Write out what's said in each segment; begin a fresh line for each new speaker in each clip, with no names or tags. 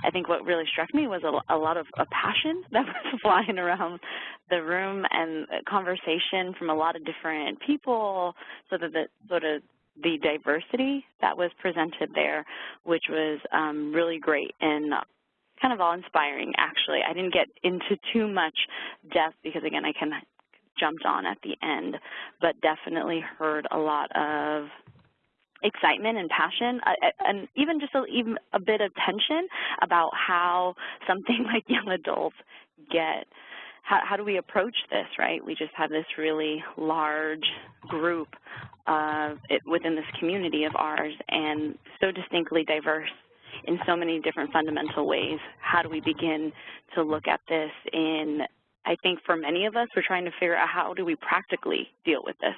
I think what really struck me was a lot of a passion that was flying around the room, and conversation from a lot of different people, so that the diversity that was presented there, which was really great and kind of awe-inspiring, actually. I didn't get into too much depth because, again, I kind of jumped on at the end, but definitely heard a lot of excitement and passion, and even just a bit of tension about how something like young adults get, how do we approach this, right? We just have this really large group within this community of ours, and so distinctly diverse in so many different fundamental ways. How do we begin to look at this in, I think for many of us, we're trying to figure out how do we practically deal with this.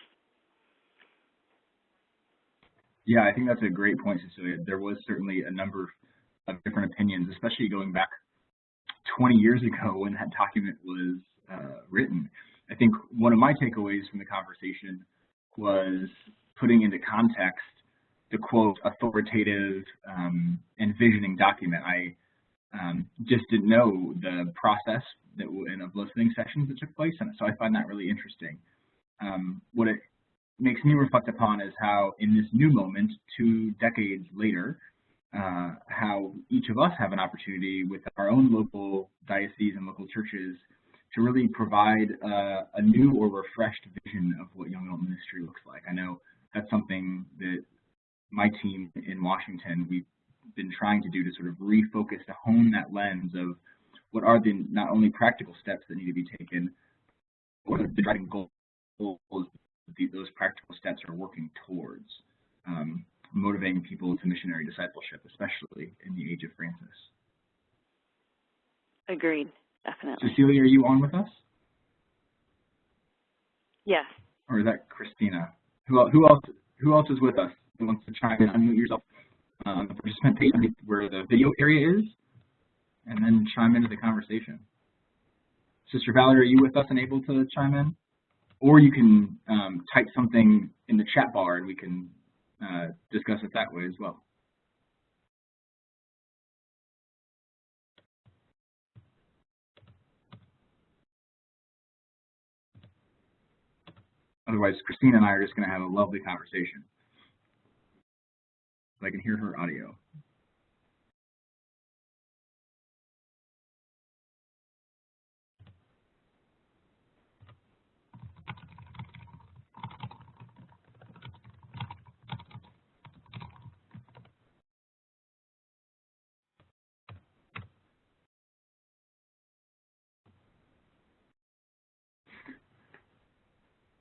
Yeah, I think that's a great point, Cecilia. There was certainly a number of different opinions, especially going back 20 years ago when that document was written. I think one of my takeaways from the conversation was putting into context the, quote, authoritative envisioning document. I just didn't know the process of listening sessions that took place, and so I find that really interesting. What it makes me reflect upon is how in this new moment, 2 decades later, how each of us have an opportunity with our own local dioceses and local churches to really provide a new or refreshed vision of what young adult ministry looks like. I know that's something that my team in Washington, we've been trying to do, to sort of refocus, to hone that lens of what are the not only practical steps that need to be taken, what are the driving goals those practical steps are working towards, motivating people to missionary discipleship, especially in the age of Francis.
Agreed, definitely.
Cecilia, are you on with us?
Yes.
Or is that Christina? Who else is with us? Who wants to chime in? Unmute yourself. The participant page where the video area is, and then chime into the conversation. Sister Valerie, are you with us and able to chime in? Or you can type something in the chat bar and we can discuss it that way as well. Otherwise, Christina and I are just going to have a lovely conversation. So I can hear her audio.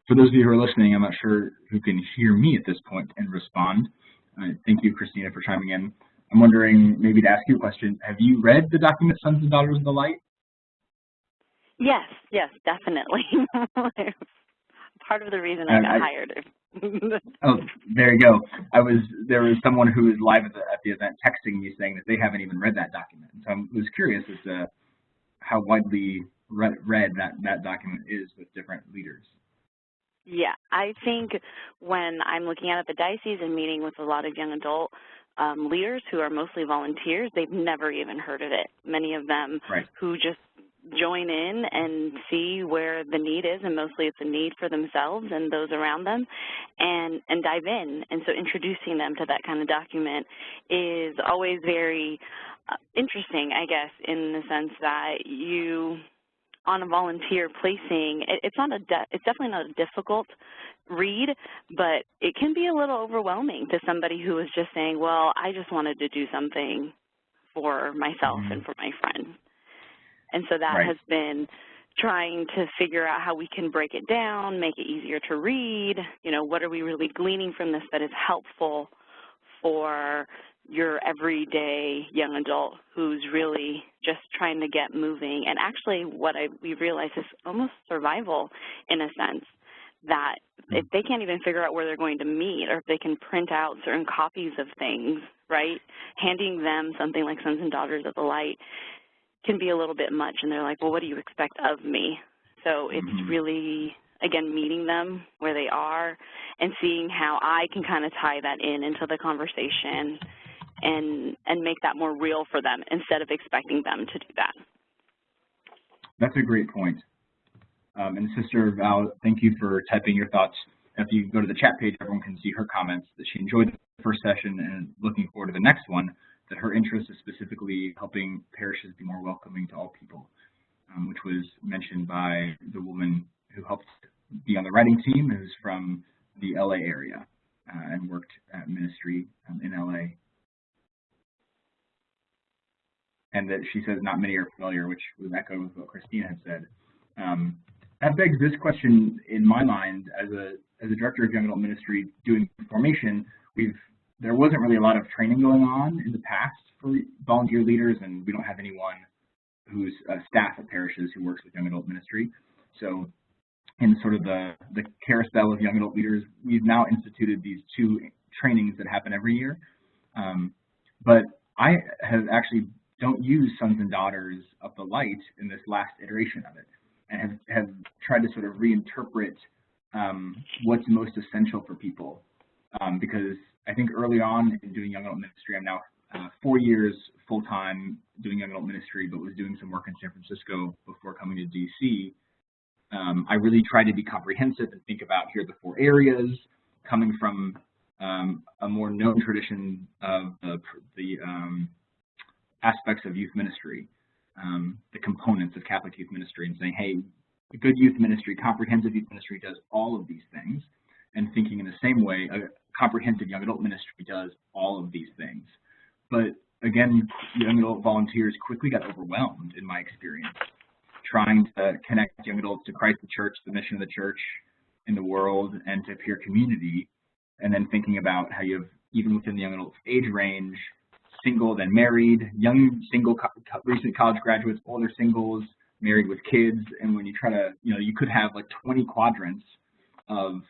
For those of you who are listening, I'm not sure who can hear me at this point and respond. Thank you, Christina, for chiming in. I'm wondering, maybe to ask you a question, have you read the document, Sons and Daughters of the Light?
Yes, definitely. Part of the reason I got hired.
Oh, there you go. There was someone who was live at the event texting me saying that they haven't even read that document. So I was curious as to how widely read that document is with different leaders.
Yeah, I think when I'm looking at the diocese and meeting with a lot of young adult leaders who are mostly volunteers, they've never even heard of it. Many of them who just join in and see where the need is, and mostly it's a need for themselves and those around them, and dive in. And so introducing them to that kind of document is always very interesting, I guess, in the sense that you, on a volunteer placing, it's definitely not a difficult read, but it can be a little overwhelming to somebody who is just saying, well, I just wanted to do something for myself and for my friends. And so that has been trying to figure out how we can break it down, make it easier to read, what are we really gleaning from this that is helpful for your everyday young adult who's really just trying to get moving. And actually what we realized is almost survival in a sense, that if they can't even figure out where they're going to meet, or if they can print out certain copies of things, right, handing them something like Sons and Daughters of the Light can be a little bit much, and they're like, well, what do you expect of me? So it's really, again, meeting them where they are and seeing how I can kind of tie that into the conversation and make that more real for them instead of expecting them to do that.
That's a great point. And Sister Val, thank you for typing your thoughts. If you go to the chat page, everyone can see her comments that she enjoyed the first session and looking forward to the next one, that her interest is specifically helping parishes be more welcoming to all people, which was mentioned by the woman who helped be on the writing team, who's from the LA area and worked at ministry in LA. And that she says not many are familiar, which was echoed with what Christina had said. That begs this question in my mind as a director of young adult ministry doing formation. There wasn't really a lot of training going on in the past for volunteer leaders, and we don't have anyone who's staff at parishes who works with young adult ministry. So in sort of the carousel of young adult leaders, we've now instituted these 2 trainings that happen every year. But I have actually don't use Sons and Daughters of the Light in this last iteration of it, and have tried to sort of reinterpret what's most essential for people. Because I think early on in doing young adult ministry, I'm now 4 years full-time doing young adult ministry, but was doing some work in San Francisco before coming to DC. I really tried to be comprehensive and think about, here are the 4 areas, coming from a more known tradition of the aspects of youth ministry, the components of Catholic youth ministry, and saying, hey, a good youth ministry, comprehensive youth ministry does all of these things, and thinking in the same way, a comprehensive young adult ministry does all of these things. But again, young adult volunteers quickly got overwhelmed, in my experience, trying to connect young adults to Christ the Church, the mission of the church in the world, and to peer community, and then thinking about how you have, even within the young adult age range, single, then married, young single, recent college graduates, older singles, married with kids, and when you try to, you could have like 20 quadrants of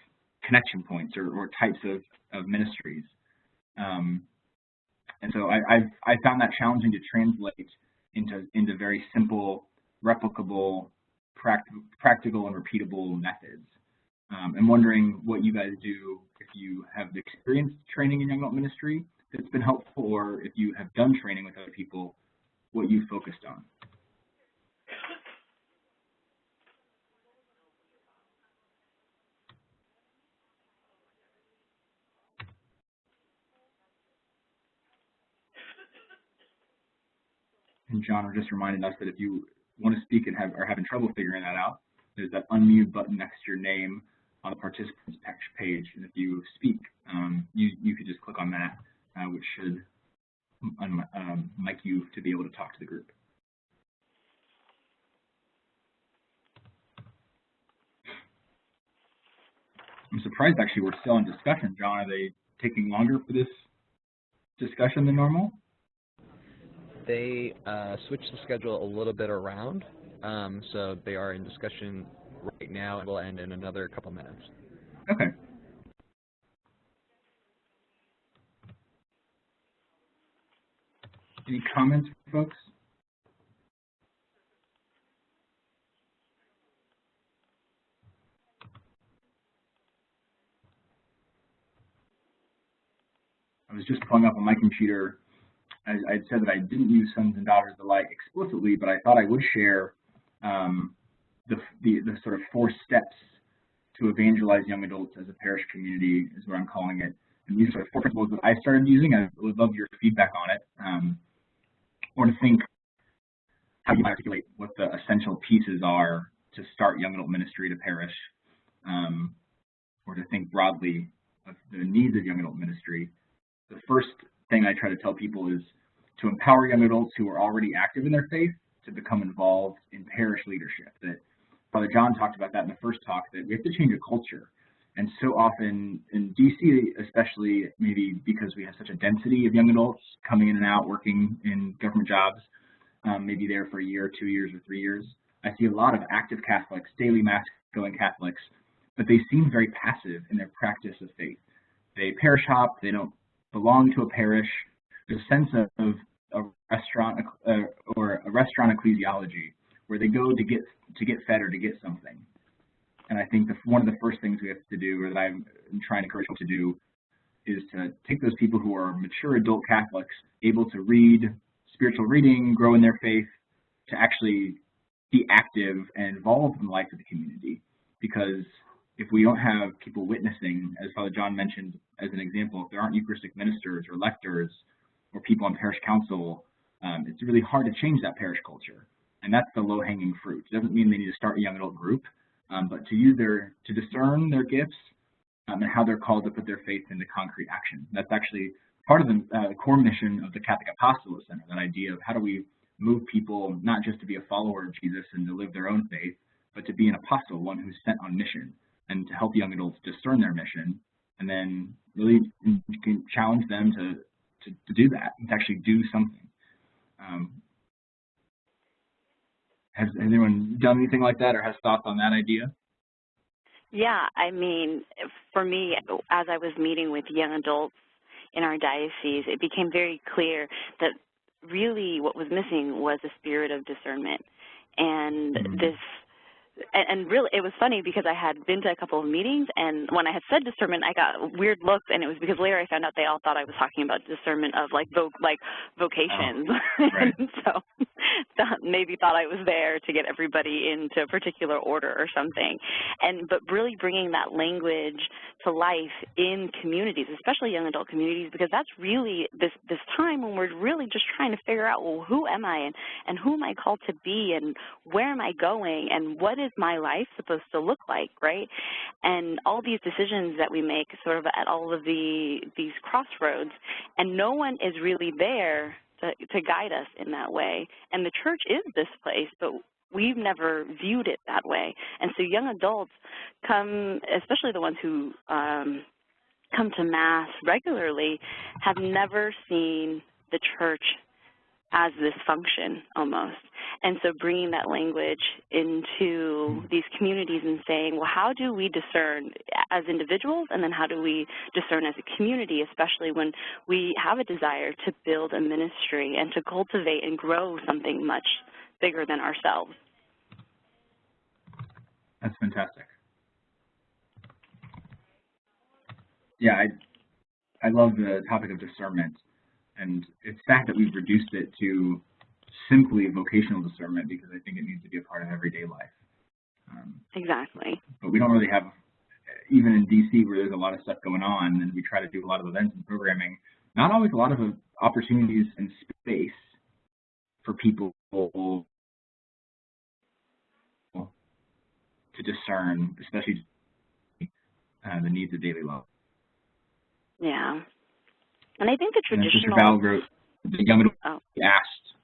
connection points or types of ministries. And so I found that challenging to translate into very simple, replicable, practical, and repeatable methods. I'm wondering what you guys do if you have experienced training in young adult ministry that's been helpful, or if you have done training with other people, what you focused on. And John are just reminding us that if you want to speak and are having trouble figuring that out, there's that unmute button next to your name on the participants page. And if you speak, you could just click on that, which should mic you to be able to talk to the group. I'm surprised, actually, we're still in discussion. John, are they taking longer for this discussion than normal?
They switched the schedule a little bit around, so they are in discussion right now. It will end in another couple minutes.
Okay. Any comments, folks? I was just pulling up on my computer. I'd said that I didn't use Sons and Daughters of the Light explicitly, but I thought I would share the sort of 4 steps to evangelize young adults as a parish community, is what I'm calling it. And these are 4 principles that I started using. I would love your feedback on it, or to think how you articulate what the essential pieces are to start young adult ministry at a parish, or to think broadly of the needs of young adult ministry. The first thing I try to tell people is to empower young adults who are already active in their faith to become involved in parish leadership. That Father John talked about that in the first talk, that we have to change a culture. And so often in DC, especially, maybe because we have such a density of young adults coming in and out, working in government jobs, maybe there for a year, 2 years, or 3 years, I see a lot of active Catholics, daily mass going Catholics, but they seem very passive in their practice of faith. They parish hop, they don't belong to a parish. There's a sense of a restaurant or a restaurant ecclesiology where they go to get fed or to get something. And I think one of the first things we have to do, or that I'm trying to encourage people to do, is to take those people who are mature adult Catholics, able to read, spiritual reading, grow in their faith, to actually be active and involved in the life of the community. Because if we don't have people witnessing, as Father John mentioned as an example, if there aren't Eucharistic ministers or lectors or people on parish council, it's really hard to change that parish culture. And that's the low-hanging fruit. It doesn't mean they need to start a young adult group, but to discern their gifts and how they're called to put their faith into concrete action. That's actually part of the core mission of the Catholic Apostolate Center, that idea of how do we move people not just to be a follower of Jesus and to live their own faith, but to be an apostle, one who's sent on mission, and to help young adults discern their mission, and then really challenge them to do that, and to actually do something. Has anyone done anything like that or has thoughts on that idea?
Yeah, I mean, for me, as I was meeting with young adults in our diocese, it became very clear that really what was missing was a spirit of discernment. And really, it was funny because I had been to a couple of meetings, and when I had said discernment, I got weird looks, and it was because later I found out they all thought I was talking about discernment of vocations.
Oh, right.
And so maybe thought I was there to get everybody into a particular order or something. But really bringing that language to life in communities, especially young adult communities, because that's really this time when we're really just trying to figure out, well, who am I and who am I called to be and where am I going and what is my life supposed to look like, right? And all these decisions that we make sort of at all of these crossroads, and no one is really there to guide us in that way. And the church is this place, but we've never viewed it that way. And so young adults come, especially the ones who come to Mass regularly, have never seen the church as this function almost. And so bringing that language into these communities and saying, well, how do we discern as individuals, and then how do we discern as a community, especially when we have a desire to build a ministry and to cultivate and grow something much bigger than ourselves.
That's fantastic. Yeah, I love the topic of discernment. And it's the fact that we've reduced it to simply vocational discernment, because I think it needs to be a part of everyday life.
Exactly.
But we don't really have, even in DC where there's a lot of stuff going on and we try to do a lot of events and programming, not always a lot of opportunities and space for people to discern, especially the needs of daily life.
Yeah. And I think the traditional...
Sister Val wrote, the young adult asked.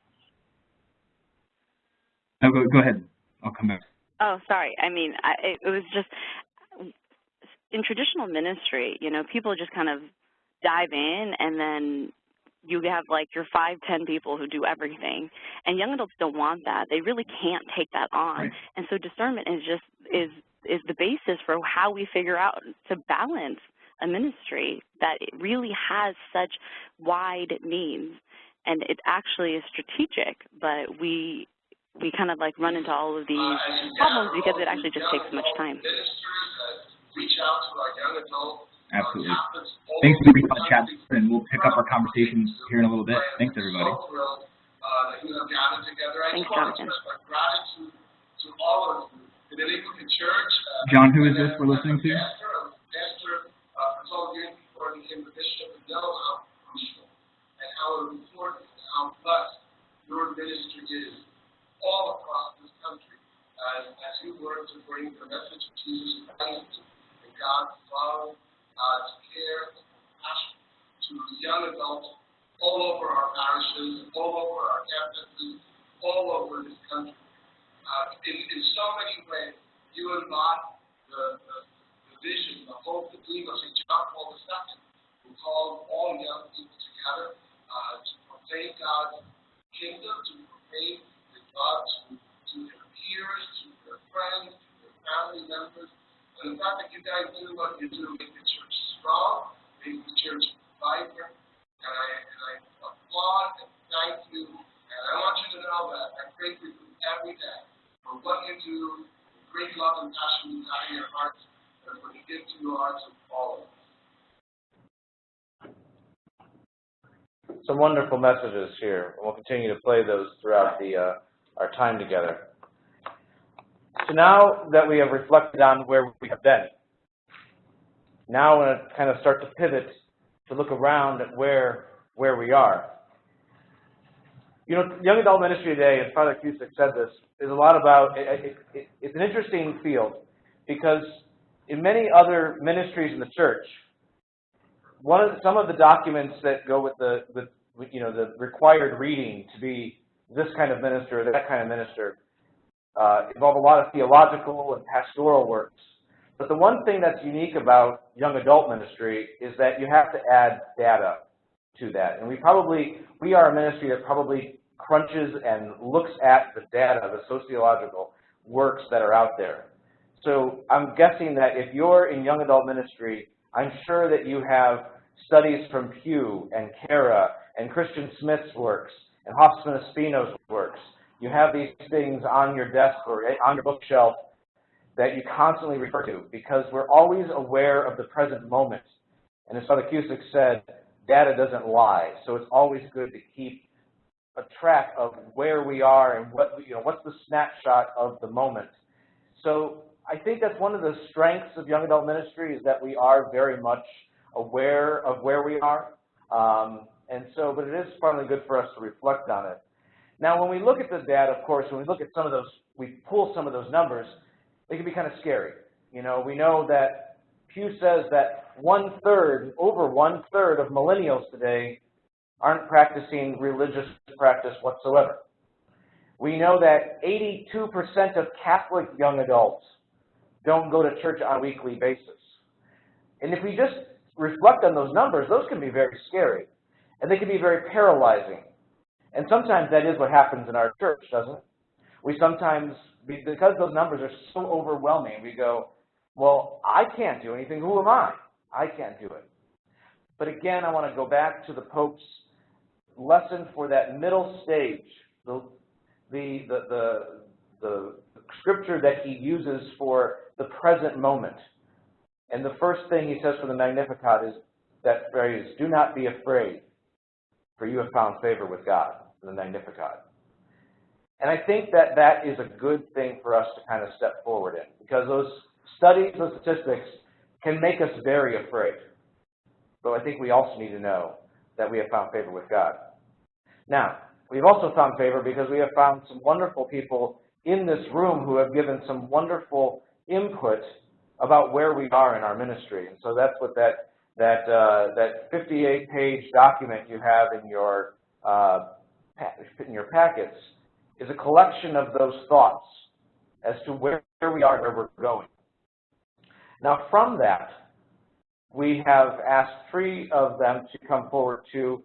No, go ahead. I'll come back.
Oh, sorry. I mean, it was just, in traditional ministry, you know, people just kind of dive in, and then you have like your 5-10 people who do everything. And young adults don't want that. They really can't take that on.
Right.
And so discernment is the basis for how we figure out to balance a ministry that it really has such wide needs, and it actually is strategic, but we kind of like run into all of these problems because it actually just takes so much time.
Absolutely. Thanks for being on the chat, and we'll pick up our conversation here in a little bit. Thanks, everybody.
Thanks, Jonathan.
John, who is this we're listening to?
How important and how blessed your ministry is all across this country as you work to bring the message of Jesus Christ and God's love, God's care and compassion to young adults all over our parishes, all over our campuses, all over this country. In so many ways, you embody the vision, the hope, the dream of St. John Paul II, who called all young people together to proclaim God's kingdom, to proclaim His love to their peers, to their friends, to their family members. And the fact that you guys do what you do makes the church strong, makes the church vibrant. And I applaud and thank you. And I want you to know that I pray for you every day for what you do, the great love and passion you have in your hearts, and for the gift you are to all of us.
some wonderful messages here. We'll continue to play those throughout our time together. So now that we have reflected on where we have been, now I want to kind of start to pivot to look around at where we are. You know, young adult ministry today, and Father Cusick said this, is a lot about, it's an interesting field because in many other ministries in the church, some of the documents that go with the required reading to be this kind of minister or that kind of minister involve a lot of theological and pastoral works. But the one thing that's unique about young adult ministry is that you have to add data to that. And we are a ministry that probably crunches and looks at the data, the sociological works that are out there. So I'm guessing that if you're in young adult ministry, I'm sure that you have studies from Pew and Cara and Christian Smith's works and Hoffman Espino's works. You have these things on your desk or on your bookshelf that you constantly refer to because we're always aware of the present moment. And as Father Cusick said, data doesn't lie, so it's always good to keep a track of where we are and what's the snapshot of the moment. So I think that's one of the strengths of young adult ministry is that we are very much aware of where we are. But it is finally good for us to reflect on it. Now, when we look at the data, of course, when we look at some of those, we pull some of those numbers, they can be kind of scary. You know, we know that Pew says that over one-third of millennials today aren't practicing religious practice whatsoever. We know that 82% of Catholic young adults don't go to church on a weekly basis. And if we just reflect on those numbers, those can be very scary. And they can be very paralyzing. And sometimes that is what happens in our church, doesn't it? We sometimes, because those numbers are so overwhelming, we go, well, I can't do anything. Who am I? I can't do it. But again, I want to go back to the Pope's lesson for that middle stage, the scripture that he uses for the present moment. And the first thing he says for the Magnificat is that phrase, do not be afraid, for you have found favor with God, in the Magnificat. And I think that that is a good thing for us to kind of step forward in, because those studies, those statistics can make us very afraid. But I think we also need to know that we have found favor with God. Now, we've also found favor because we have found some wonderful people in this room who have given some wonderful input about where we are in our ministry. And so that's what that 58-page document you have in your packets is a collection of those thoughts as to where we are and where we're going. Now, from that, we have asked 3 of them to come forward to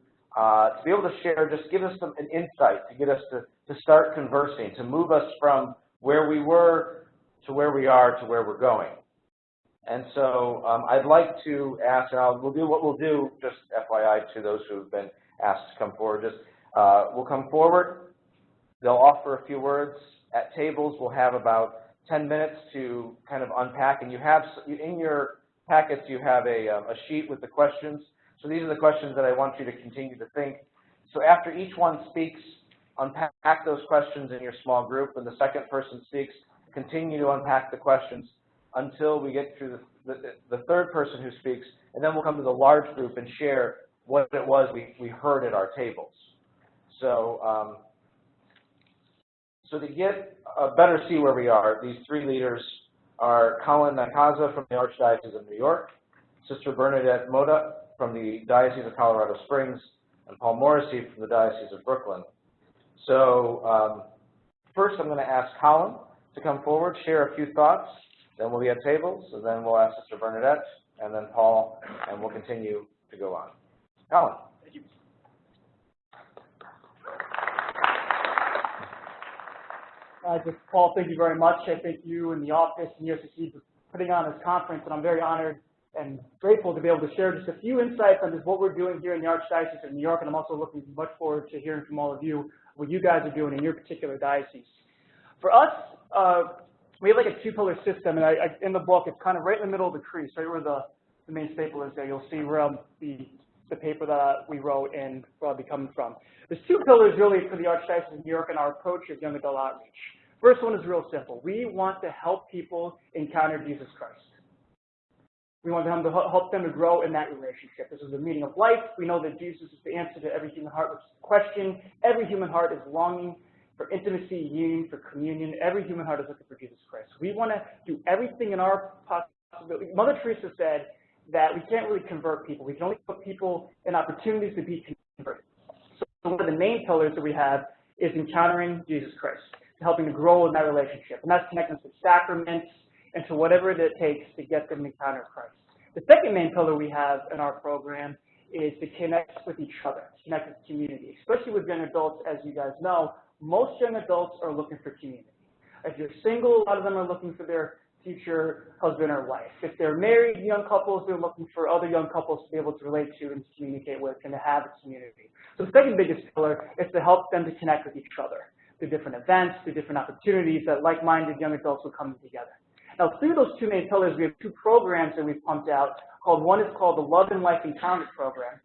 be able to share, just give us an insight, to get us to start conversing, to move us from where we were to where we are to where we're going. And so I'd like to ask, and we'll do what we'll do, just FYI to those who have been asked to come forward. Just we'll come forward. They'll offer a few words. At tables, we'll have about 10 minutes to kind of unpack. And you have, in your packets, you have a sheet with the questions. So these are the questions that I want you to continue to think. So after each one speaks, unpack those questions in your small group. When the second person speaks, continue to unpack the questions until we get through the third person who speaks, and then we'll come to the large group and share what it was we heard at our tables. So, so to get better see where we are, these 3 leaders are Colin Nakaza from the Archdiocese of New York, Sister Bernadette Moda from the Diocese of Colorado Springs, and Paul Morrissey from the Diocese of Brooklyn. So first I'm going to ask Colin to come forward, share a few thoughts. Then we'll be at tables, and then we'll ask Sister Bernadette, and then Paul, and we'll continue to go on. Colin.
Thank you. Paul, thank you very much. I thank you and the office and USCC for putting on this conference, and I'm very honored and grateful to be able to share just a few insights on just what we're doing here in the Archdiocese of New York, and I'm also looking much forward to hearing from all of you what you guys are doing in your particular diocese. For us, we have like a 2-pillar system, and in the book, it's kind of right in the middle of the crease, right where the main staple is there. You'll see where the the paper that we wrote and where I'll be coming from. There's two pillars really for the Archdiocese of New York and our approach is young adult outreach. First one is real simple. We want to help people encounter Jesus Christ. We want them to help them to grow in that relationship. This is the meaning of life. We know that Jesus is the answer to every human heart question. Every human heart is longing for intimacy, union, for communion. Every human heart is looking for Jesus Christ. We want to do everything in our possibility. Mother Teresa said that we can't really convert people. We can only put people in opportunities to be converted. So one of the main pillars that we have is encountering Jesus Christ, helping to grow in that relationship. And that's connecting to sacraments and to whatever it takes to get them to encounter Christ. The second main pillar we have in our program is to connect with each other, to connect with community, especially with young adults. As you guys know, most young adults are looking for community. If you're single, a lot of them are looking for their future husband or wife. If they're married young couples, they're looking for other young couples to be able to relate to and to communicate with and to have a community. So the second biggest pillar is to help them to connect with each other through different events, through different opportunities that like-minded young adults will come together. Now, through those two main pillars, we have two programs that we've pumped out. One is called the Love and Life Encounter Program,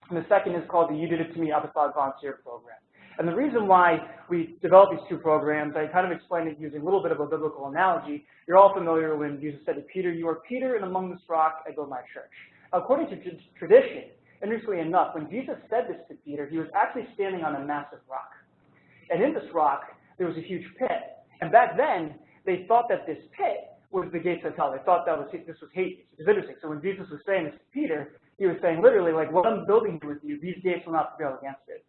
and the second is called the You Did It To Me Apostolic Volunteer Program. And the reason why we developed these two programs, I kind of explained it using a little bit of a biblical analogy. You're all familiar when Jesus said to Peter, "You are Peter, and among this rock I build my church." Now, according to tradition, interestingly enough, when Jesus said this to Peter, he was actually standing on a massive rock. And in this rock, there was a huge pit. And back then, they thought that this pit was the gates of hell. They thought that this was Hades. It was interesting. So when Jesus was saying this to Peter, he was saying literally, like, what I'm building here with you, these gates will not prevail against it.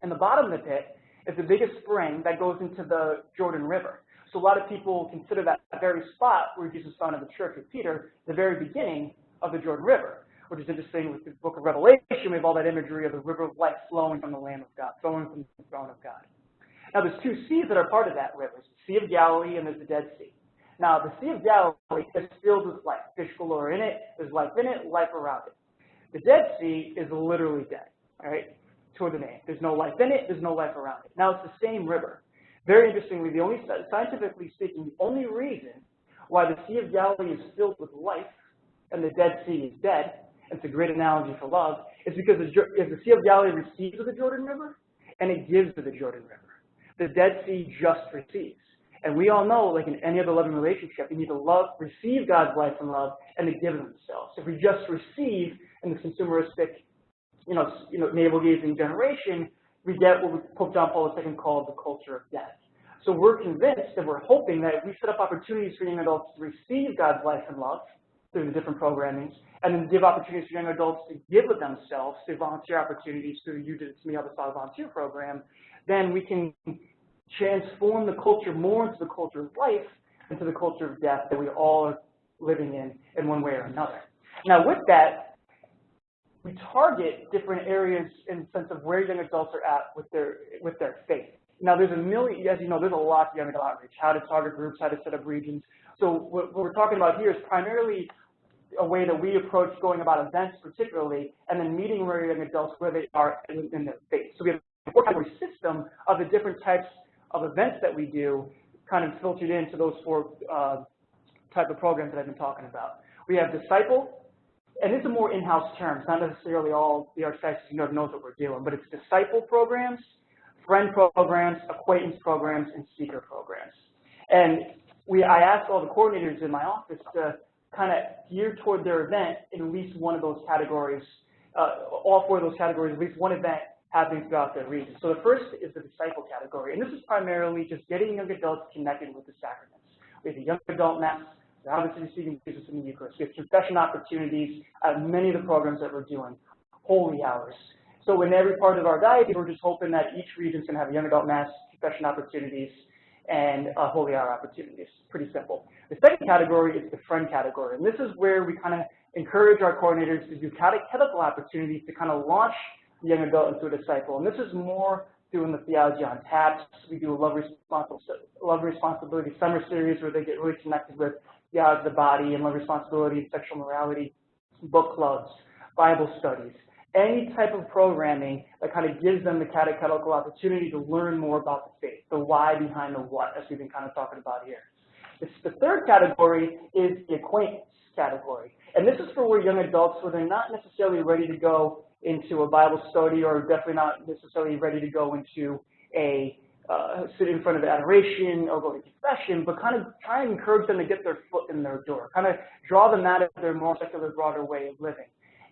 And the bottom of the pit is the biggest spring that goes into the Jordan River. So a lot of people consider that very spot where Jesus founded the church with Peter, the very beginning of the Jordan River, which is interesting with the book of Revelation. We have all that imagery of the river of life flowing from the Lamb of God, flowing from the throne of God. Now, there's two seas that are part of that river. There's the Sea of Galilee and there's the Dead Sea. Now, the Sea of Galilee is filled with life. Fish galore in it. There's life in it, life around it. The Dead Sea is literally dead, all right, toward the name. There's no life in it. There's no life around it. Now, it's the same river. Very interestingly, scientifically speaking, the only reason why the Sea of Galilee is filled with life and the Dead Sea is dead, and it's a great analogy for love, is because the Sea of Galilee receives of the Jordan River, and it gives to the Jordan River. The Dead Sea just receives. And we all know, like in any other loving relationship, you need to receive God's life and love, and to give themselves. If we just receive in the consumeristic, navel-gazing generation, we get what Pope John Paul II called the culture of death. So we're convinced and we're hoping that if we set up opportunities for young adults to receive God's life and love through the different programmings, and then give opportunities for young adults to give of themselves through volunteer opportunities through the You Did It To Me Apostolic Volunteer Program, then we can transform the culture more into the culture of life, into the culture of death that we all are living in one way or another. Now, with that, we target different areas in the sense of where young adults are at with their faith. Now, there's a million, as you know, there's a lot of young adult outreach, how to target groups, how to set up regions. So what we're talking about here is primarily a way that we approach going about events particularly, and then meeting young adults where they are in their faith. So we have a four-category system of the different types of events that we do, kind of filtered into those four type of programs that I've been talking about. We have Disciple, and it's a more in-house term. It's not necessarily all the Archdiocese of New York knows what we're doing, but it's Disciple programs, Friend programs, Acquaintance programs, and Seeker programs. And I asked all the coordinators in my office to kind of gear toward their event in at least one of those categories, all four of those categories, at least one event happening throughout their region. So the first is the Disciple category, and this is primarily just getting young adults connected with the sacraments. We have a young adult mass, they're obviously receiving Jesus in the Eucharist. We have confession opportunities at many of the programs that we're doing, holy hours. So in every part of our diocese, we're just hoping that each region's going to have a young adult mass, confession opportunities, and holy hour opportunities. Pretty simple. The second category is the Friend category, and this is where we kind of encourage our coordinators to do catechetical opportunities to kind of launch the young adult into a disciple. And this is more doing the theology on taps. We do a Love and Responsibility summer series where they get really connected with theology of the body and love responsibility, sexual morality, book clubs, Bible studies, any type of programming that kind of gives them the catechetical opportunity to learn more about the faith, the why behind the what, as we've been kind of talking about here. The third category is the Acquaintance. category. And this is for where young adults, where they're not necessarily ready to go into a Bible study, or definitely not necessarily ready to go into a sit in front of adoration or go to confession, but kind of try and encourage them to get their foot in their door, kind of draw them out of their more secular, broader way of living.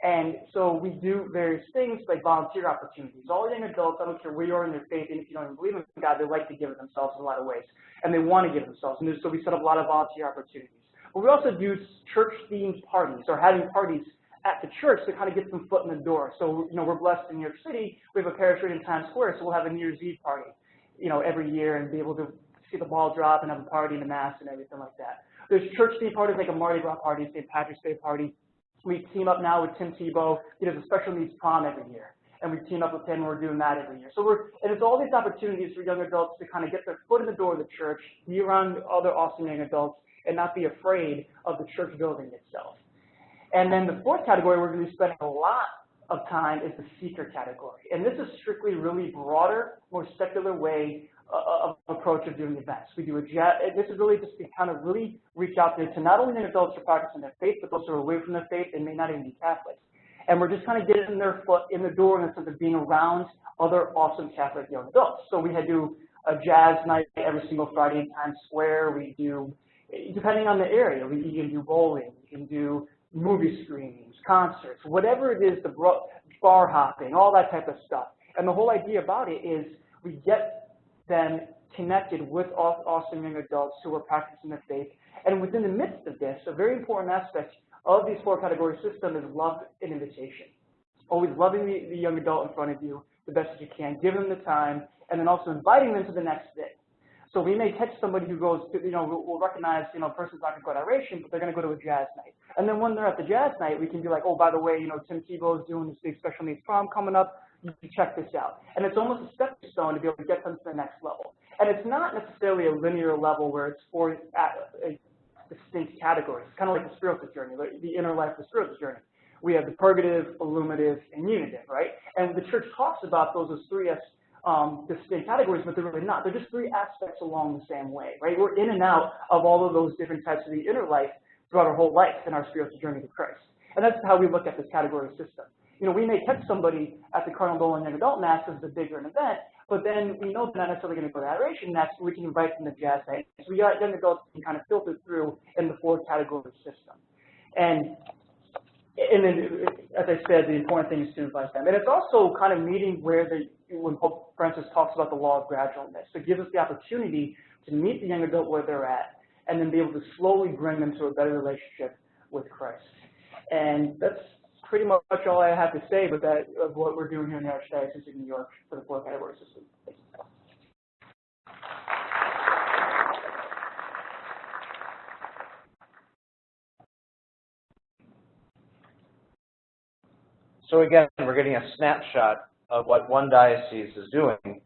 And so we do various things like volunteer opportunities. All young adults, I don't care where you are in their faith, and if you don't even believe in God, they like to give of themselves in a lot of ways, and they want to give themselves. And so we set up a lot of volunteer opportunities. But we also do church-themed parties, or having parties at the church to kind of get some foot in the door. So, we're blessed in New York City. We have a parish right in Times Square, so we'll have a New Year's Eve party, every year, and be able to see the ball drop and have a party and a mass and everything like that. There's church-themed parties like a Mardi Gras party, St. Patrick's Day party. We team up now with Tim Tebow. He does a special needs prom every year, and we team up with him, and we're doing that every year. So and it's all these opportunities for young adults to kind of get their foot in the door of the church, be around other awesome young adults, and not be afraid of the church building itself. And then the fourth category we're going to be spending a lot of time is the seeker category. And this is strictly really broader, more secular way of approach of doing events. We do this is really just to kind of really reach out there to not only young adults who are practicing their faith, but those who are away from their faith and may not even be Catholics. And we're just kind of getting their foot in the door in the sense of being around other awesome Catholic young adults. So we do a jazz night every single Friday in Times Square. We do, depending on the area, you can do bowling, you can do movie screenings, concerts, whatever it is, the bar hopping, all that type of stuff. And the whole idea about it is we get them connected with awesome young adults who are practicing their faith. And within the midst of this, a very important aspect of these four category system is love and invitation. Always loving the young adult in front of you the best as you can, giving them the time, and then also inviting them to the next thing. So we may catch somebody who goes to, we'll recognize, a person's not going to go to adoration, but they're going to go to a jazz night. And then when they're at the jazz night, we can be like, oh, by the way, Tim Tebow is doing this big special needs prom coming up. You can check this out. And it's almost a stepping stone to be able to get them to the next level. And it's not necessarily a linear level where it's four distinct categories. It's kind of like the spiritual journey, the inner life, the spiritual journey. We have the purgative, illuminative, and unitive, right? And the church talks about those as three distinct categories, but they're really not. They're just three aspects along the same way, right? We're in and out of all of those different types of the inner life throughout our whole life in our spiritual journey to Christ. And that's how we look at this category system. We may catch somebody at the Cardinal Dolan Young Adult Mass as the bigger an event, but then we know they're not necessarily going to go to adoration mass, so we can invite them to jazz night. So we got young adults can kind of filter through in the four category system. And then, as I said, the important thing is to invite them. And it's also kind of meeting where when Pope Francis talks about the law of gradualness. So it gives us the opportunity to meet the young adult where they're at, and then be able to slowly bring them to a better relationship with Christ. And that's pretty much all I have to say about that, of what we're doing here in the Archdiocese of New York for the four category system.
So again, we're getting a snapshot of what one diocese is doing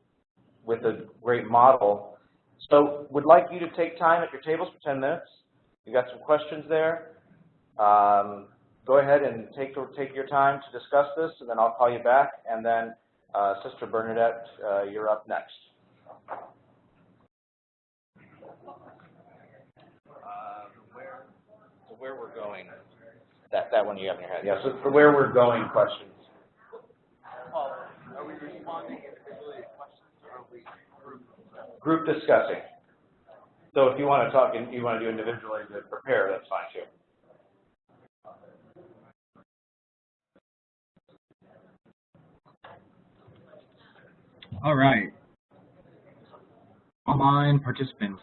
with a great model. So would like you to take time at your tables for 10 minutes. You got some questions there. Go ahead and take your time to discuss this, and then I'll call you back. And then Sister Bernadette, you're up next. Where we're going. That one you have in your head. Yeah, so for where we're going questions.
Well, are we responding individually to questions, or are we
group discussing? So if you want to talk and you want to do individually to prepare, that's fine too.
All right. Online participants,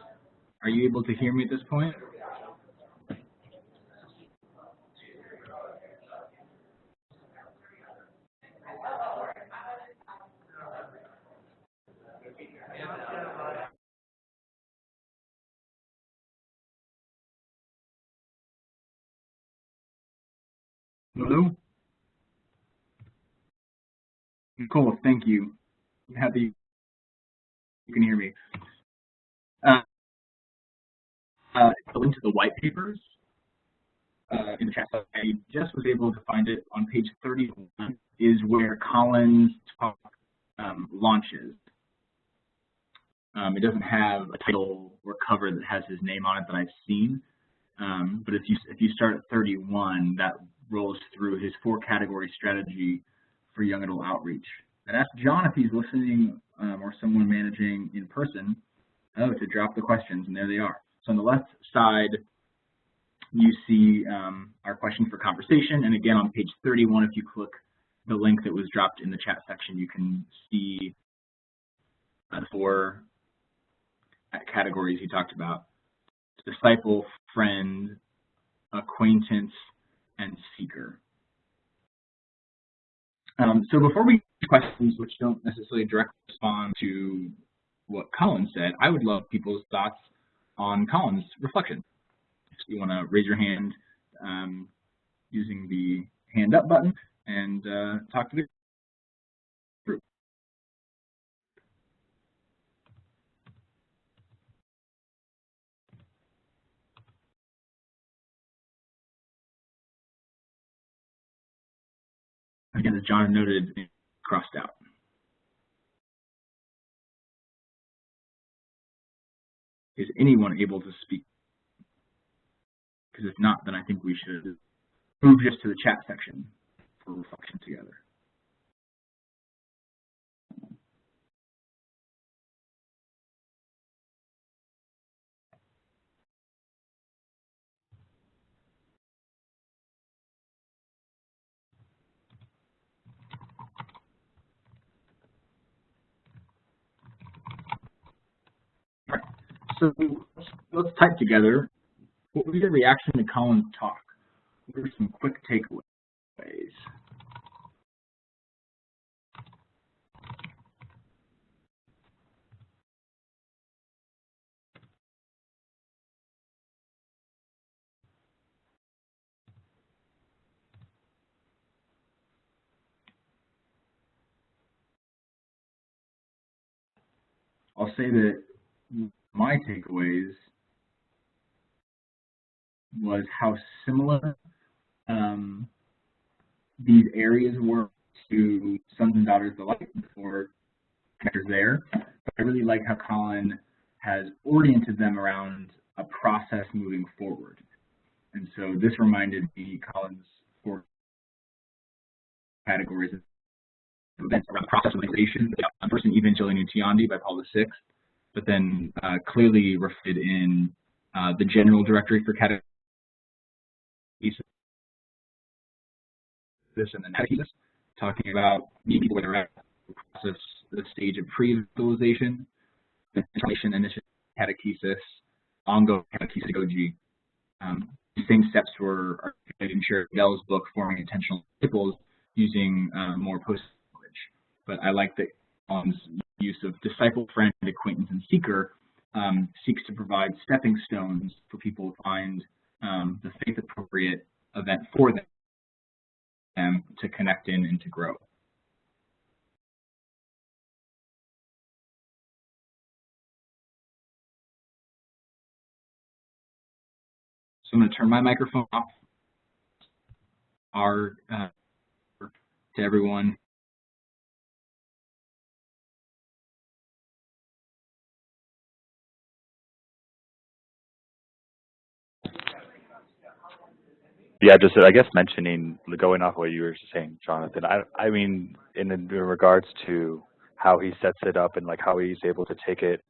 are you able to hear me at this point? Hello? Cool, thank you. I'm happy you can hear me. The link to the white papers in the chat, I just was able to find it on page 31, is where Colin's talk launches. It doesn't have a title or cover that has his name on it that I've seen. But if you start at 31, that rolls through his 4-category strategy for young adult outreach. I'd ask John if he's listening or someone managing in person, to drop the questions, and there they are. So on the left side, you see our questions for conversation, and again on page 31, if you click the link that was dropped in the chat section, you can see the 4 categories he talked about: disciple, friend, acquaintance, and seeker. So before we get to questions which don't necessarily directly respond to what Colin said, I would love people's thoughts on Colin's reflection. If you want to raise your hand using the hand up button and talk to the group. Again, as John noted, crossed out. Is anyone able to speak? Because if not, then I think we should move just to the chat section for reflection together. All right. So let's type together. What was your reaction to Colin's talk? What are some quick takeaways? I'll say that my takeaways was how similar these areas were to Sons and Daughters of the Light before connectors there. But I really like how Colin has oriented them around a process moving forward. And so this reminded me Colin's 4 categories of events around the process of migration, first in Evangelii Nuntiandi by Paul VI, but then clearly reflected in the General Directory for Catechesis and then catechesis, talking about meeting people where they're at, the process, the stage of pre-evangelization, the information initiative catechesis, ongoing catechesis. The same steps were articulated in Sherry Dell's book, Forming Intentional Disciples, using more post-language. But I like that Colin's use of disciple, friend, acquaintance, and seeker seeks to provide stepping stones for people to find the faith-appropriate event for them to connect in and to grow. So I'm going to turn my microphone off. To everyone.
Yeah, just I guess mentioning, going off what you were saying, Jonathan, I mean, in regards to how he sets it up and like how he's able to take it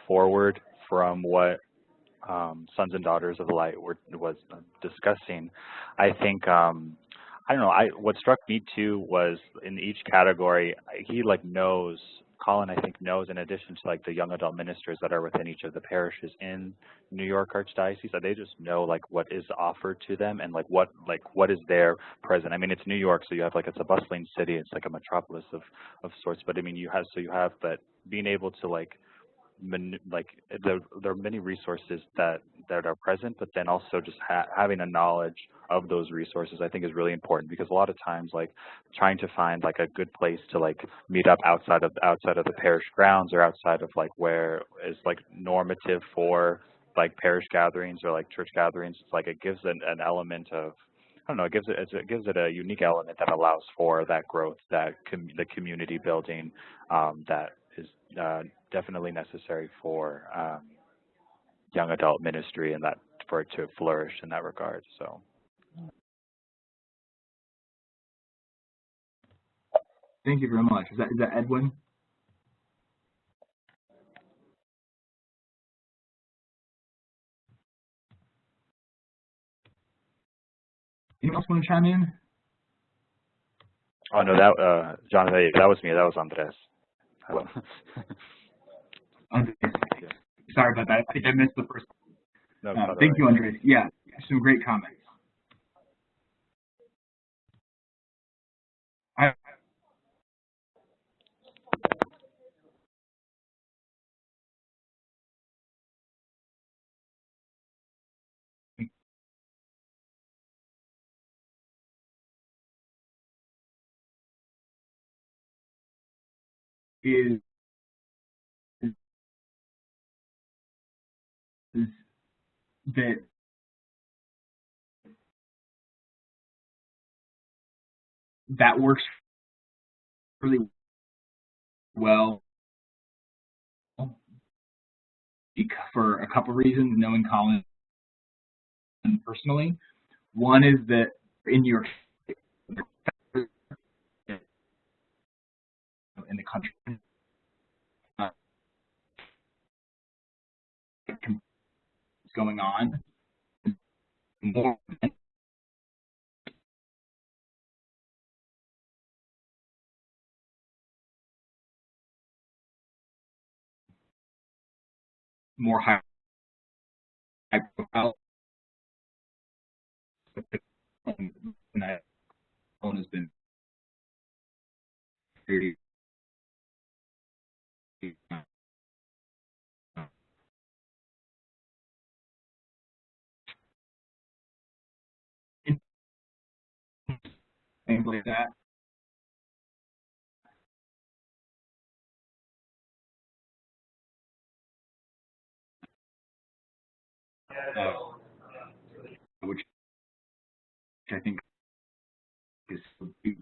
forward from what Sons and Daughters of the Light was discussing, I think, I don't know, what struck me too was in each category, he like knows, Colin I think knows, in addition to like the young adult ministers that are within each of the parishes in New York Archdiocese, that they just know like what is offered to them and like what is there present. I mean, it's New York, so you have like, it's a bustling city, it's like a metropolis of sorts, but I mean but being able to like there are many resources that are present, but then also just having a knowledge of those resources I think is really important, because a lot of times like trying to find like a good place to like meet up outside of the parish grounds or outside of like where is like normative for like parish gatherings or like church gatherings, it's like it gives an element of, I don't know, it gives it a unique element that allows for that growth, that the community building that is definitely necessary for young adult ministry, and that for it to flourish in that regard. So.
Thank you very much. Is that Edwin? Anyone else want to chime in?
Oh no, that Jonathan, that was me. That was Andres. Hello.
Andres. Sorry about that. I think I missed the first.
No,
thank you, Andres. Yeah, some great comments. Is that works really well for a couple reasons, knowing Colin personally. One is that in your in the country going on more high profile, and that has been very things like that. Which I think is huge.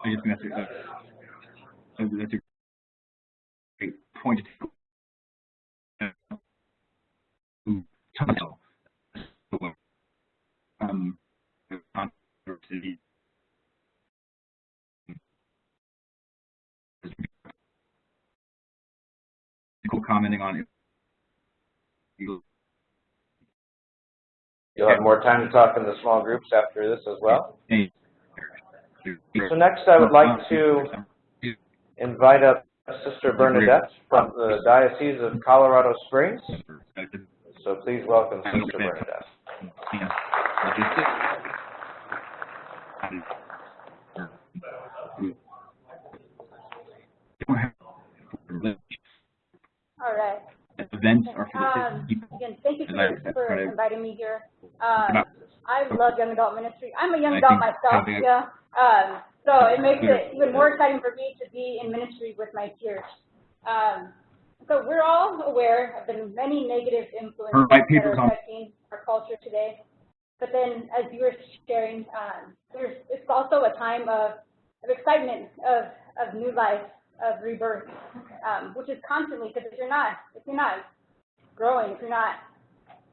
I just think that's a great point. Controversy. Commenting on it.
You'll have more time to talk in the small groups after this as well. So next I would like to invite up Sister Bernadette from the Diocese of Colorado Springs. So please welcome Sister Bernadette.
All right.
Events are for
again, thank you for inviting me here. I love young adult ministry. I'm a young adult myself, yeah. So it makes it even more exciting for me to be in ministry with my peers. So we're all aware of the many negative influences that are affecting our culture today. But then, as you were sharing, it's also a time of excitement, of new life, of rebirth, which is constantly, because if you're not growing, if you're not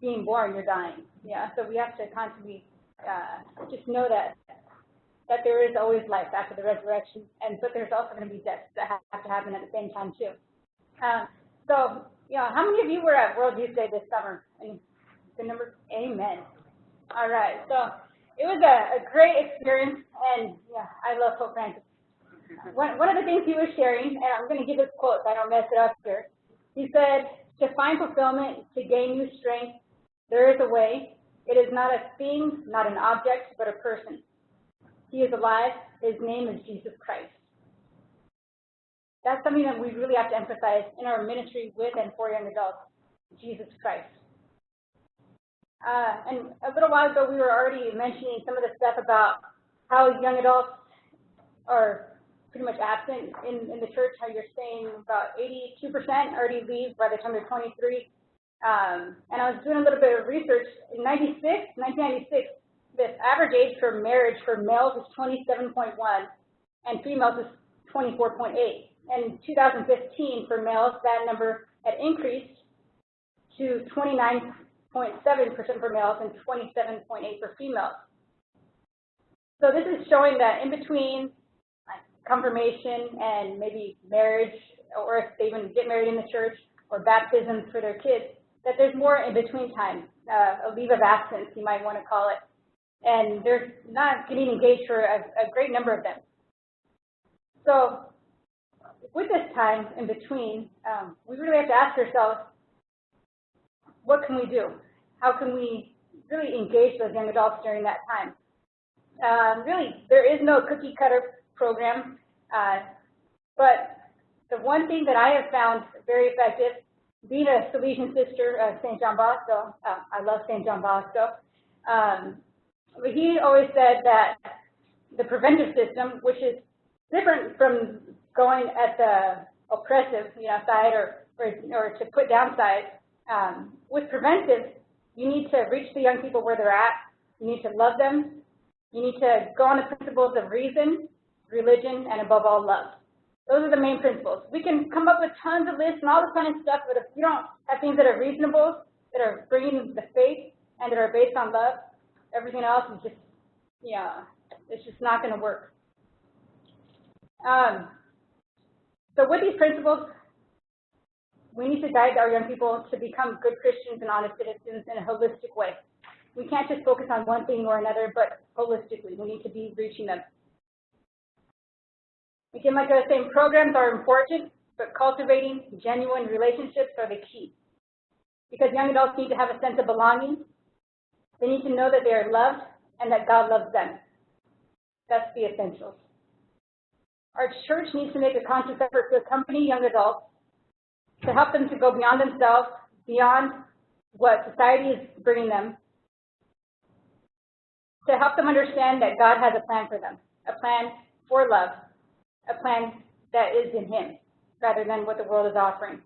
being born, you're dying. Yeah, so we have to constantly just know that there is always life after the resurrection, and but there's also going to be deaths that have to happen at the same time too. So, how many of you were at World Youth Day this summer? Any good number? Amen. All right, so it was a great experience, and I love Pope Francis. One of the things he was sharing, and I'm going to give this quote so I don't mess it up here. He said, "To find fulfillment, to gain new strength, there is a way. It is not a thing, not an object, but a person. He is alive. His name is Jesus Christ." That's something that we really have to emphasize in our ministry with and for young adults, Jesus Christ. And a little while ago, we were already mentioning some of the stuff about how young adults are pretty much absent in the church, how you're saying about 82% already leave by the time they're 23. And I was doing a little bit of research. In 1996, the average age for marriage for males is 27.1, and females is 24.8. And in 2015, for males, that number had increased to 29.7% for males and 27.8% for females. So this is showing that in between confirmation and maybe marriage, or if they even get married in the church, or baptisms for their kids, that there's more in between time, a leave of absence, you might want to call it. And they're not getting engaged for a great number of them. So with this time in between, we really have to ask ourselves, what can we do? How can we really engage those young adults during that time? Really, there is no cookie cutter program, but the one thing that I have found very effective, being a Salesian sister of St. John Bosco, I love St. John Bosco, but he always said that the preventive system, which is different from going at the oppressive, side or to put down side, with preventive, you need to reach the young people where they're at. You need to love them. You need to go on the principles of reason, religion, and above all, love. Those are the main principles. We can come up with tons of lists and all this kind of stuff, but if you don't have things that are reasonable, that are bringing the faith, and that are based on love, everything else is just, it's just not going to work. So with these principles, we need to guide our young people to become good Christians and honest citizens in a holistic way. We can't just focus on one thing or another, but holistically, we need to be reaching them. Again, like I was saying, programs are important, but cultivating genuine relationships are the key. Because young adults need to have a sense of belonging. They need to know that they are loved and that God loves them. That's the essentials. Our church needs to make a conscious effort to accompany young adults, to help them to go beyond themselves, beyond what society is bringing them, to help them understand that God has a plan for them, a plan for love, a plan that is in Him, rather than what the world is offering.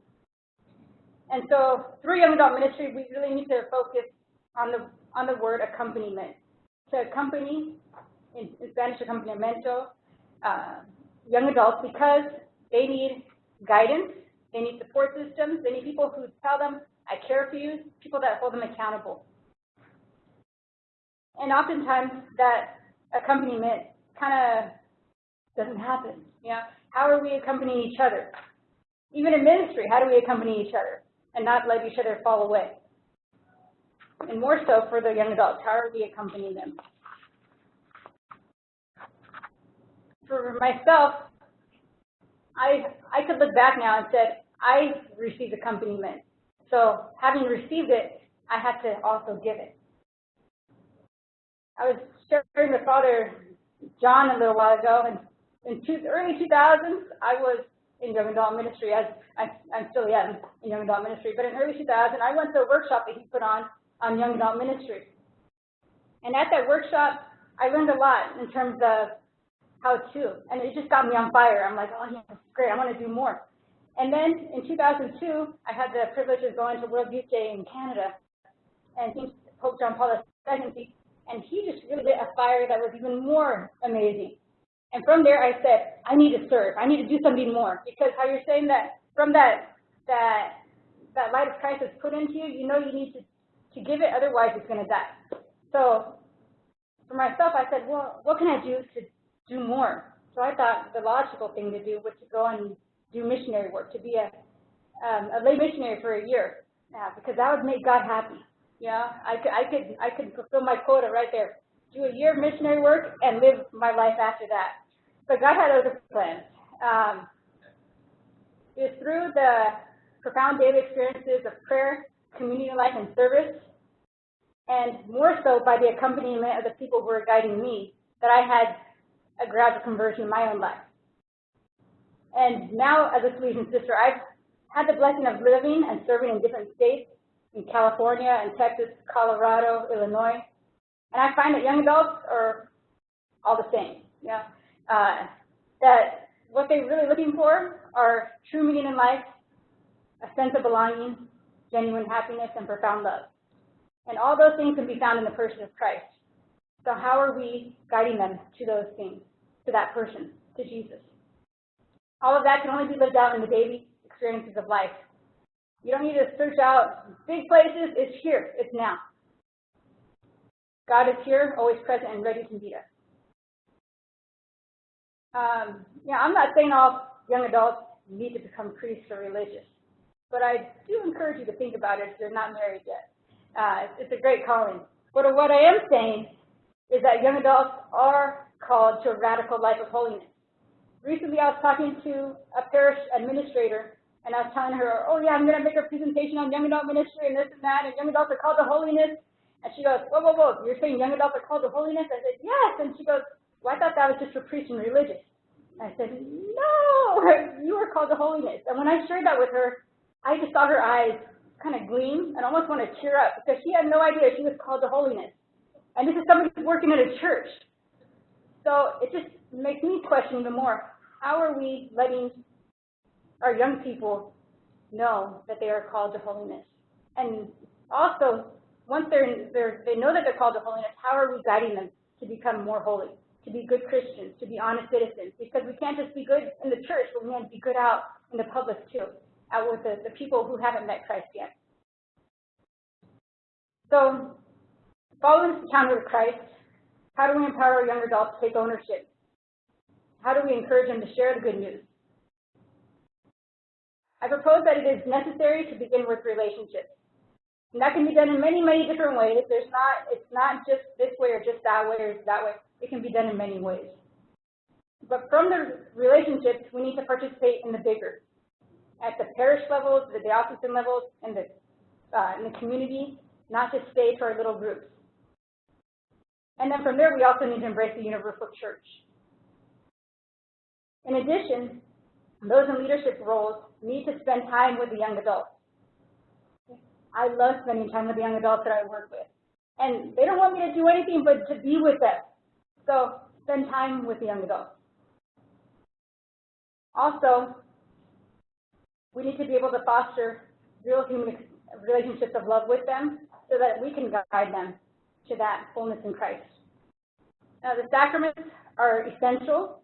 And so, through young adult ministry, we really need to focus on the word accompaniment. To accompany, in Spanish, acompañamiento, young adults, because they need guidance, they need support systems, they need people who tell them, I care for you, people that hold them accountable. And oftentimes, that accompaniment kind of doesn't happen. How are we accompanying each other? Even in ministry, how do we accompany each other and not let each other fall away? And more so for the young adults, how are we accompanying them? For myself, I could look back now and said, I received accompaniment. So having received it, I had to also give it. I was sharing with Father John a little while ago, and in early 2000s, I was in young adult ministry, as I still am in young adult ministry, but in early 2000, I went to a workshop that he put on young adult ministry. And at that workshop, I learned a lot in terms of how to, and it just got me on fire. I'm like, oh yeah, this is great, I want to do more. And then in 2002, I had the privilege of going to World Youth Day in Canada, and Pope John Paul II, and he just really lit a fire that was even more amazing. And from there, I said, I need to serve. I need to do something more. Because how you're saying that from that light of Christ is put into you, you know you need to give it, otherwise it's going to die. So for myself, I said, well, what can I do to do more? So I thought the logical thing to do was to go and do missionary work, to be a lay missionary for a year, because that would make God happy. I could fulfill my quota right there. Do a year of missionary work and live my life after that. But God had other plans. It was through the profound daily experiences of prayer, community life, and service, and more so by the accompaniment of the people who were guiding me, that I had a gradual conversion in my own life. And now, as a Salesian sister, I've had the blessing of living and serving in different states, in California and Texas, Colorado, Illinois. And I find that young adults are all the same. That what they're really looking for are true meaning in life, a sense of belonging, genuine happiness, and profound love. And all those things can be found in the person of Christ. So how are we guiding them to those things, to that person? to Jesus. All of that can only be lived out in the daily experiences of life. You don't need to search out big places. It's here. It's now. God is here, always present and ready to meet us. I'm not saying all young adults need to become priests or religious, but I do encourage you to think about it if you're not married yet. It's a great calling. But what I am saying is that young adults are called to a radical life of holiness. Recently, I was talking to a parish administrator, and I was telling her, oh yeah, I'm going to make a presentation on young adult ministry and this and that, and young adults are called to holiness. And she goes, whoa, whoa, whoa, you're saying young adults are called to holiness? I said, yes. And she goes, well, I thought that was just for priests and religious. I said, no, you are called to holiness. And when I shared that with her, I just saw her eyes kind of gleam and almost want to tear up because she had no idea she was called to holiness. And this is somebody who's working at a church. So it just makes me question even more, how are we letting our young people know that they are called to holiness? And also, once they know that they're called to holiness, how are we guiding them to become more holy, to be good Christians, to be honest citizens? Because we can't just be good in the church, but we have to be good out in the public too, out with the people who haven't met Christ yet. So, following this encounter with Christ, how do we empower our young adults to take ownership? How do we encourage them to share the good news? I propose that it is necessary to begin with relationships. And that can be done in many, many different ways. It's not just this way or just that way or that way. It can be done in many ways. But from the relationships, we need to participate in the bigger. At the parish levels, the diocesan levels, and in the community, not just stay to our little groups. And then from there, we also need to embrace the universal church. In addition, those in leadership roles need to spend time with the young adults. I love spending time with the young adults that I work with. And they don't want me to do anything but to be with them. So spend time with the young adults. Also, we need to be able to foster real human relationships of love with them so that we can guide them to that fullness in Christ. Now, the sacraments are essential.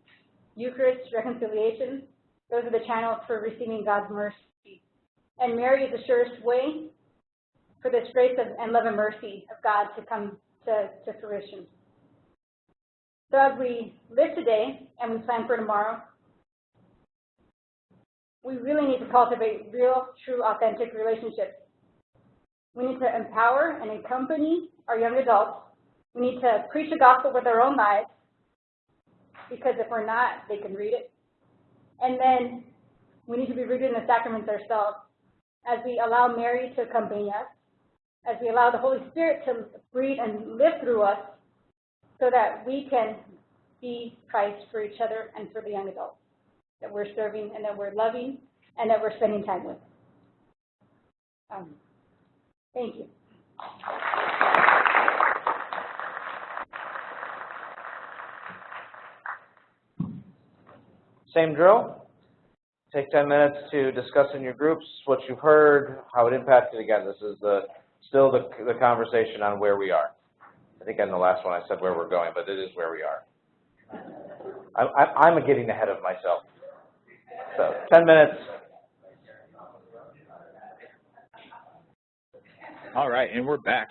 Eucharist, reconciliation, those are the channels for receiving God's mercy. And Mary is the surest way for this grace and love and mercy of God to come to fruition. So as we live today and we plan for tomorrow, we really need to cultivate real, true, authentic relationships. We need to empower and accompany our young adults. We need to preach the gospel with our own lives, because if we're not, they can read it. And then we need to be rooted in the sacraments ourselves as we allow Mary to accompany us, as we allow the Holy Spirit to breathe and live through us so that we can be Christ for each other and for the young adults that we're serving and that we're loving and that we're spending time with. Thank you.
Same drill. Take 10 minutes to discuss in your groups what you've heard, how it impacted. Again, this is still the conversation on where we are. I think in the last one I said where we're going, but it is where we are. I'm getting ahead of myself. So 10 minutes.
All right, and we're back.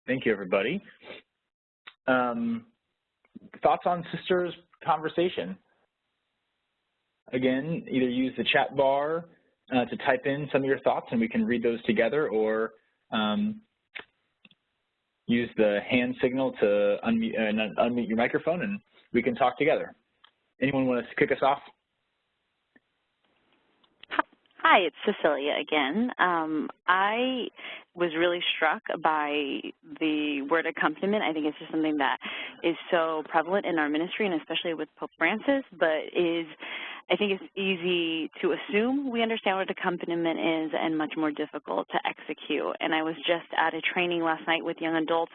Thank you, everybody. Thoughts on sisters' conversation? Again, either use the chat bar to type in some of your thoughts and we can read those together, or use the hand signal to unmute your microphone and we can talk together. Anyone want to kick us off?
Hi, it's Cecilia again. I was really struck by the word accompaniment. I think it's just something that is so prevalent in our ministry, and especially with Pope Francis, but I think it's easy to assume we understand what accompaniment is and much more difficult to execute. And I was just at a training last night with young adults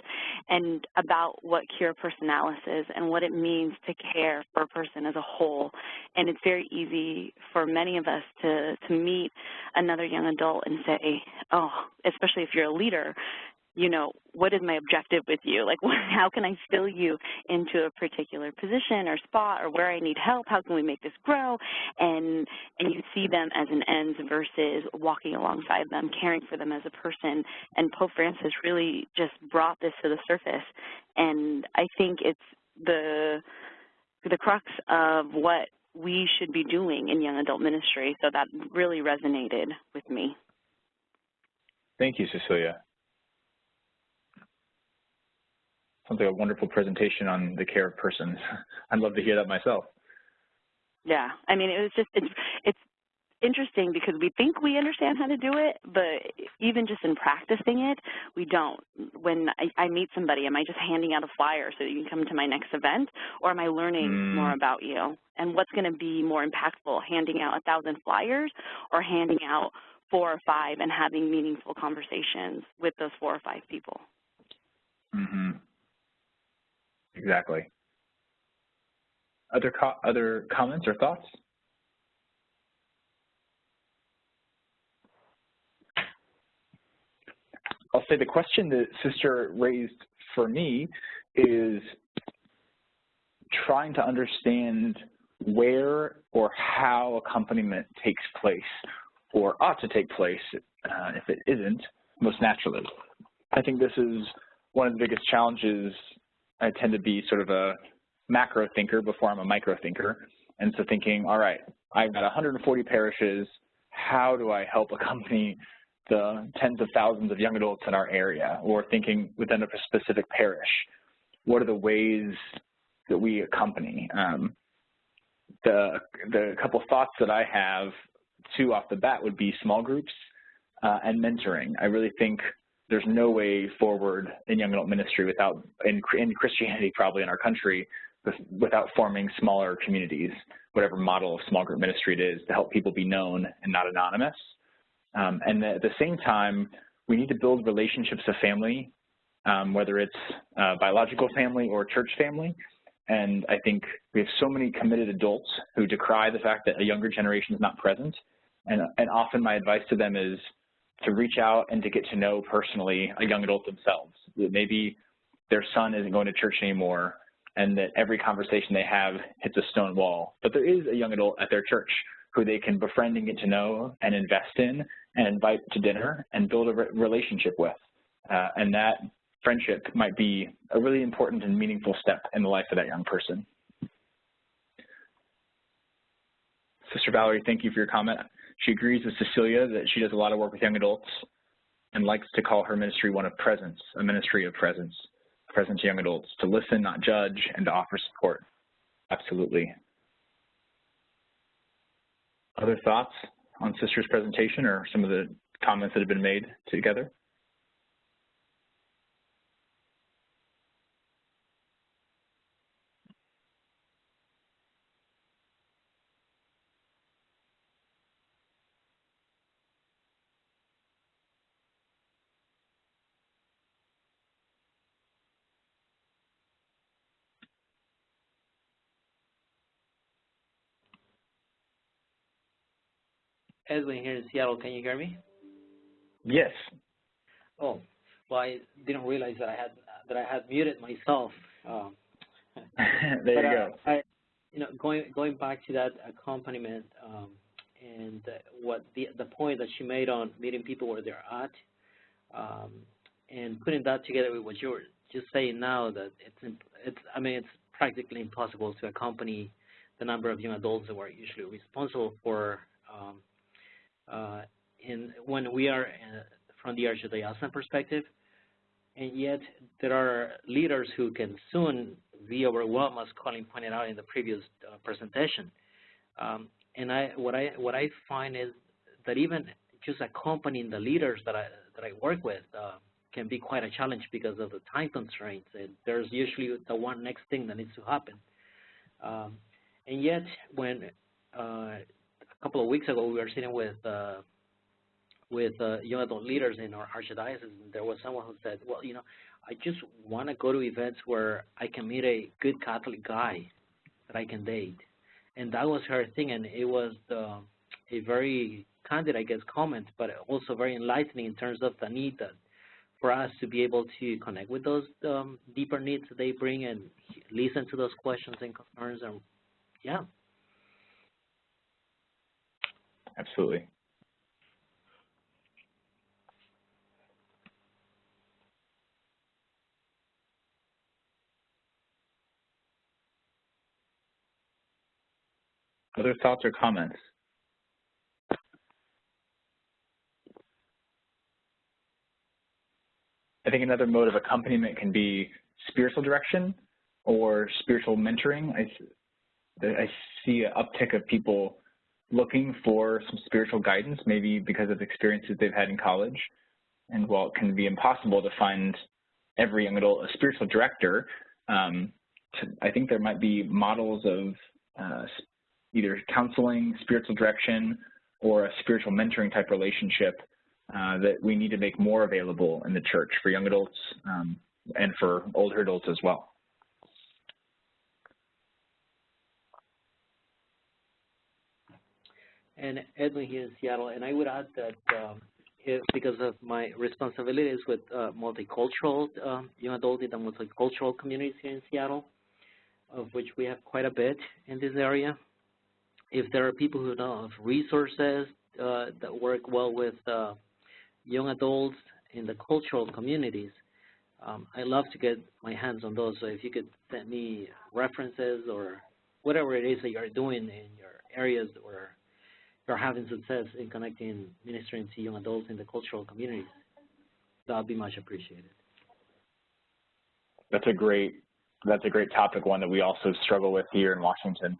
and about what cura personalis is and what it means to care for a person as a whole. And it's very easy for many of us to meet another young adult and say, oh, especially if you're a leader, you know, what is my objective with you? Like, how can I fill you into a particular position or spot, or where I need help? How can we make this grow? And you see them as an ends versus walking alongside them, caring for them as a person. And Pope Francis really just brought this to the surface. And I think it's the crux of what we should be doing in young adult ministry. So that really resonated with me.
Thank you, Cecilia. Sounds like a wonderful presentation on the care of persons. I'd love to hear that myself.
Yeah, I mean, it was just, it's interesting because we think we understand how to do it, but even just in practicing it, we don't. When I meet somebody, am I just handing out a flyer so that you can come to my next event, or am I learning more about you? And what's going to be more impactful, handing out 1,000 flyers or handing out 4 or 5 and having meaningful conversations with those 4 or 5 people?
Mm-hmm. Exactly. Other comments or thoughts? I'll say the question that Sister raised for me is trying to understand where or how accompaniment takes place or ought to take place if it isn't most naturally. I think this is one of the biggest challenges. I tend to be sort of a macro thinker before I'm a micro thinker. And so thinking, all right, I've got 140 parishes. How do I help accompany the tens of thousands of young adults in our area? Or thinking within a specific parish, what are the ways that we accompany? The couple thoughts that I have, 2 off the bat, would be small groups and mentoring. I really think there's no way forward in young adult ministry without, in Christianity probably in our country, without forming smaller communities, whatever model of small group ministry it is, to help people be known and not anonymous. And at the same time, we need to build relationships of family, whether it's biological family or church family. And I think we have so many committed adults who decry the fact that a younger generation is not present. And often my advice to them is to reach out and to get to know personally a young adult themselves. That maybe their son isn't going to church anymore and that every conversation they have hits a stone wall. But there is a young adult at their church who they can befriend and get to know and invest in and invite to dinner and build a relationship with. And that friendship might be a really important and meaningful step in the life of that young person. Sister Valerie, thank you for your comment. She agrees with Cecilia that she does a lot of work with young adults and likes to call her ministry one of presence, a ministry of presence, present to young adults, to listen, not judge, and to offer support. Absolutely. Other thoughts on Sister's presentation or some of the comments that have been made together?
Edwin here in Seattle. Can you hear me?
Yes.
Oh, well, I didn't realize that I had muted myself.
There you go.
Going back to that accompaniment and what the point that she made on meeting people where they're at, and putting that together with what you were just saying now, that it's practically impossible to accompany the number of young adults that we're usually responsible for. When we are from the archdiocesan perspective, and yet there are leaders who can soon be overwhelmed, as Colin pointed out in the previous presentation. And what I find is that even just accompanying the leaders that I work with can be quite a challenge because of the time constraints. And there's usually the one next thing that needs to happen. And yet, when a couple of weeks ago we were sitting with young adult leaders in our archdiocese, and there was someone who said, well, I just want to go to events where I can meet a good Catholic guy that I can date. And that was her thing, and it was a very candid, I guess, comment, but also very enlightening in terms of the need for us to be able to connect with those deeper needs that they bring and listen to those questions and concerns. And yeah.
Absolutely. Other thoughts or comments? I think another mode of accompaniment can be spiritual direction or spiritual mentoring. I see an uptick of people looking for some spiritual guidance, maybe because of experiences they've had in college. And while it can be impossible to find every young adult a spiritual director, I think there might be models of either counseling, spiritual direction, or a spiritual mentoring type relationship that we need to make more available in the church for young adults and for older adults as well.
And Edwin here in Seattle, and I would add that because of my responsibilities with multicultural young adults in the multicultural communities here in Seattle, of which we have quite a bit in this area, if there are people who know of resources that work well with young adults in the cultural communities, I love to get my hands on those. So if you could send me references or whatever it is that you're doing in your areas where you're having success in connecting, ministering to young adults in the cultural communities, that would be much appreciated.
That's a great topic, one that we also struggle with here in Washington.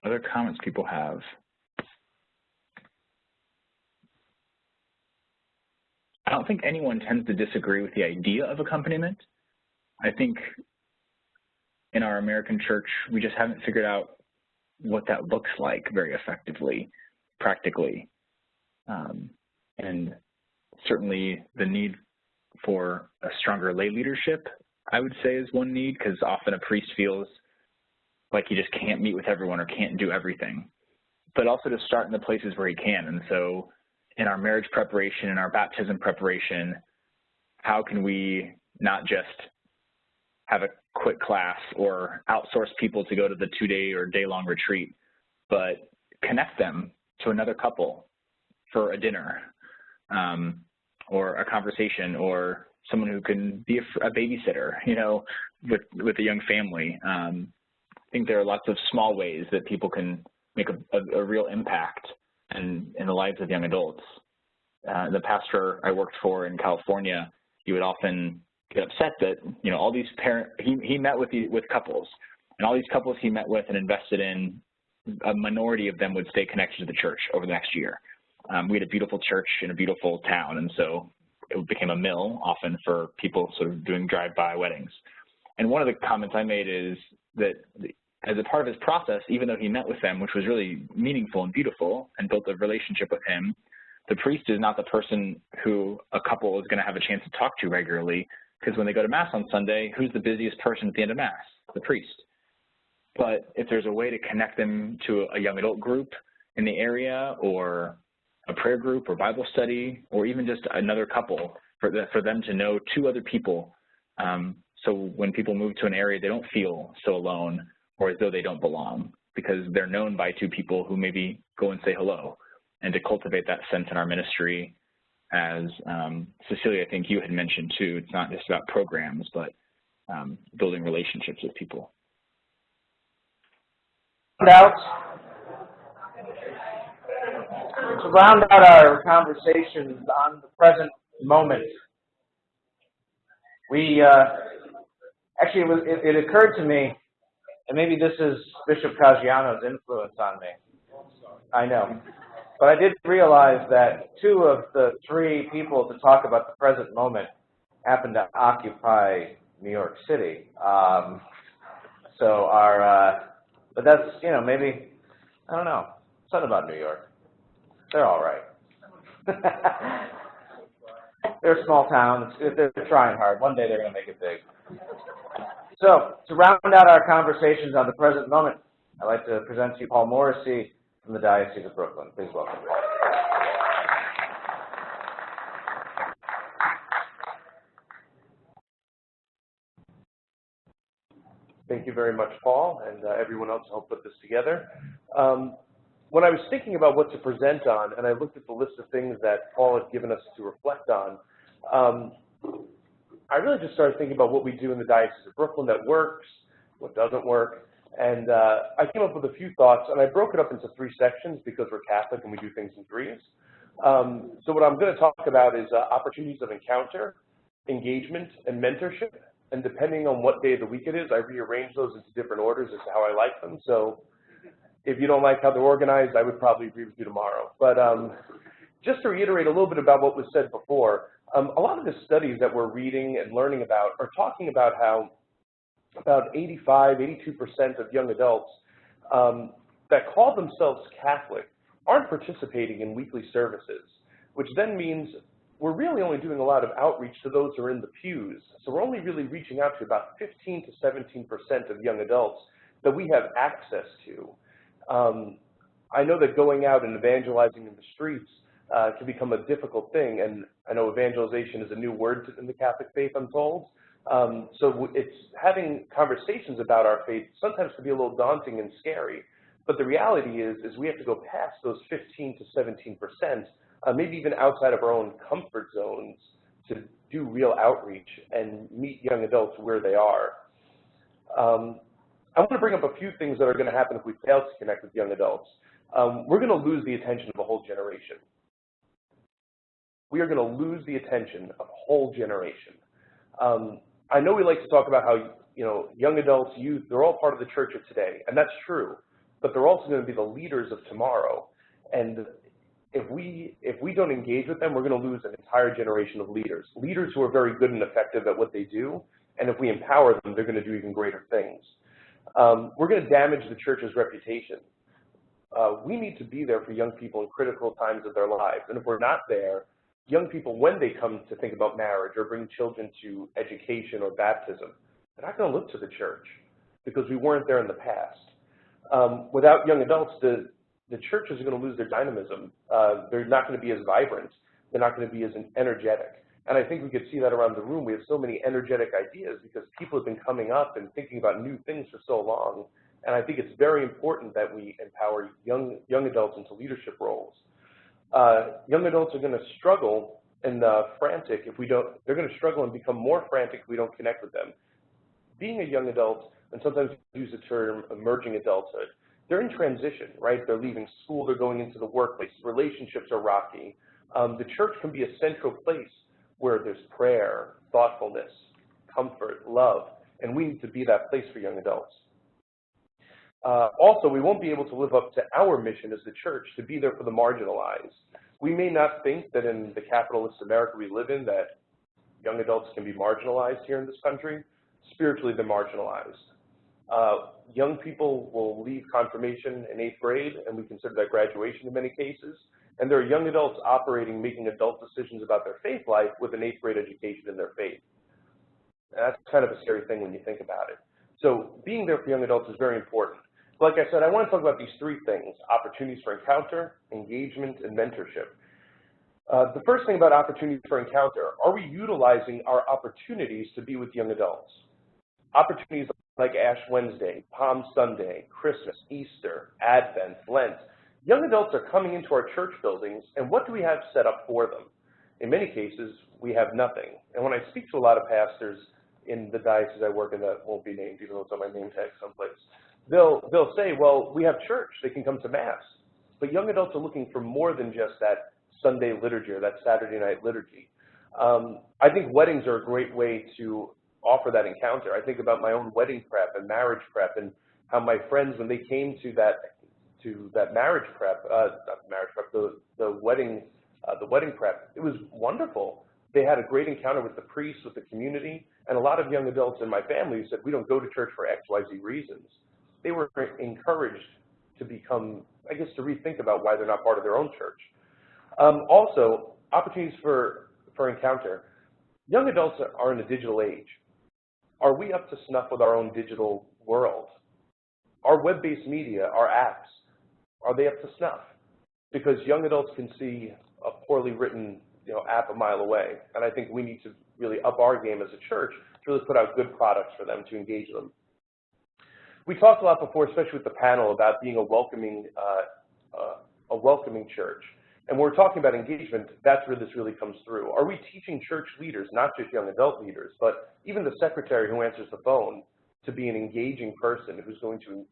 Other comments people have? I don't think anyone tends to disagree with the idea of accompaniment. I think in our American church, we just haven't figured out what that looks like very effectively, practically. And certainly the need for a stronger lay leadership, I would say, is one need, because often a priest feels like he just can't meet with everyone or can't do everything, but also to start in the places where he can. And so in our marriage preparation, in our baptism preparation, how can we not just have a quick class or outsource people to go to the 2-day or day-long retreat, but connect them to another couple for a dinner or a conversation, or someone who can be a babysitter, you know, with a young family. I think there are lots of small ways that people can make a real impact in the lives of young adults. The pastor I worked for in California, he would often get upset that, you know, all these he met with couples, and all these couples he met with and invested in, a minority of them would stay connected to the church over the next year. We had a beautiful church in a beautiful town, and so it became a mill often for people sort of doing drive-by weddings. And one of the comments I made is that as a part of his process, even though he met with them, which was really meaningful and beautiful and built a relationship with him, the priest is not the person who a couple is going to have a chance to talk to regularly, because when they go to Mass on Sunday, who's the busiest person at the end of Mass? The priest. But if there's a way to connect them to a young adult group in the area, or a prayer group or Bible study, or even just another couple, for them to know 2 other people, so when people move to an area, they don't feel so alone or as though they don't belong, because they're known by 2 people who maybe go and say hello. And to cultivate that sense in our ministry, as Cecilia, I think you had mentioned too, it's not just about programs, but building relationships with people.
To round out our conversations on the present moment, we actually it occurred to me, and maybe this is Bishop Caggiano's influence on me. I know. But I did realize that 2 of the 3 people to talk about the present moment happen to occupy New York City. So but that's, you know, maybe, I don't know, something about New York. They're all right. They're a small town. They're trying hard. One day they're going to make it big. So, to round out our conversations on the present moment, I'd like to present to you Paul Morrissey from the Diocese of Brooklyn. Please welcome Paul.
Thank you very much, Paul, and everyone else who helped put this together. When I was thinking about what to present on, and I looked at the list of things that Paul had given us to reflect on, I really just started thinking about what we do in the Diocese of Brooklyn that works, what doesn't work, and I came up with a few thoughts, and I broke it up into 3 sections because we're Catholic and we do things in threes. So what I'm going to talk about is opportunities of encounter, engagement, and mentorship, and depending on what day of the week it is, I rearrange those into different orders as to how I like them. So if you don't like how they're organized, I would probably agree with you tomorrow. But just to reiterate a little bit about what was said before, a lot of the studies that we're reading and learning about are talking about how about 85, 82% of young adults that call themselves Catholic aren't participating in weekly services, which then means we're really only doing a lot of outreach to those who are in the pews. So we're only really reaching out to about 15 to 17% of young adults that we have access to. I know that going out and evangelizing in the streets can become a difficult thing, and I know evangelization is a new word in the Catholic faith, I'm told. So it's having conversations about our faith sometimes can be a little daunting and scary, but the reality is we have to go past those 15 to 17%, maybe even outside of our own comfort zones, to do real outreach and meet young adults where they are. I want to bring up a few things that are going to happen if we fail to connect with young adults. We're going to lose the attention of a whole generation. We are going to lose the attention of a whole generation. I know we like to talk about how, you know, young adults, youth, they're all part of the church of today, and that's true, but they're also going to be the leaders of tomorrow. And if we don't engage with them, we're going to lose an entire generation of leaders who are very good and effective at what they do, and if we empower them, they're going to do even greater things. We're going to damage the church's reputation. We need to be there for young people in critical times of their lives, and if we're not there, young people, when they come to think about marriage or bring children to education or baptism, they're not going to look to the church because we weren't there in the past. Without young adults, the churches are going to lose their dynamism. They're not going to be as vibrant. They're not going to be as energetic. And I think we could see that around the room. We have so many energetic ideas because people have been coming up and thinking about new things for so long. And I think it's very important that we empower young adults into leadership roles. Young adults are going to struggle and frantic if we don't. They're going to struggle and become more frantic if we don't connect with them. Being a young adult, and sometimes we use the term emerging adulthood, they're in transition, right? They're leaving school, they're going into the workplace. Relationships are rocky. The church can be a central place where there's prayer, thoughtfulness, comfort, love, and we need to be that place for young adults. Also, we won't be able to live up to our mission as the church to be there for the marginalized. We may not think that in the capitalist America we live in that young adults can be marginalized here in this country. Spiritually, they're marginalized. Young people will leave confirmation in 8th grade, and we consider that graduation in many cases. And there are young adults operating, making adult decisions about their faith life with an 8th grade education in their faith. That's kind of a scary thing when you think about it. So being there for young adults is very important. Like I said, I want to talk about these 3 things: opportunities for encounter, engagement, and mentorship. The first thing about opportunities for encounter, are we utilizing our opportunities to be with young adults? Opportunities like Ash Wednesday, Palm Sunday, Christmas, Easter, Advent, Lent. Young adults are coming into our church buildings, and what do we have set up for them? In many cases, we have nothing. And when I speak to a lot of pastors in the diocese I work in that won't be named, even though it's on my name tag someplace, they'll say, well, we have church, they can come to Mass. But young adults are looking for more than just that Sunday liturgy or that Saturday night liturgy. I think weddings are a great way to offer that encounter. I think about my own wedding prep and marriage prep and how my friends, when they came to that marriage prep, not the marriage prep, the wedding prep, it was wonderful They had a great encounter with the priests, with the community, and a lot of young adults in my family said, we don't go to church for X, Y, Z reasons. They were encouraged to become, I guess, to rethink about why they're not part of their own church. Also, opportunities for encounter. Young adults are in a digital age. Are we up to snuff with our own digital world? Our web-based media, our apps, are they up to snuff? Because young adults can see a poorly written app a mile away. And I think we need to really up our game as a church to really put out good products for them to engage them. We talked a lot before, especially with the panel, about being a welcoming church. And when we're talking about engagement, that's where this really comes through. Are we teaching church leaders, not just young adult leaders, but even the secretary who answers the phone, to be an engaging person who's going to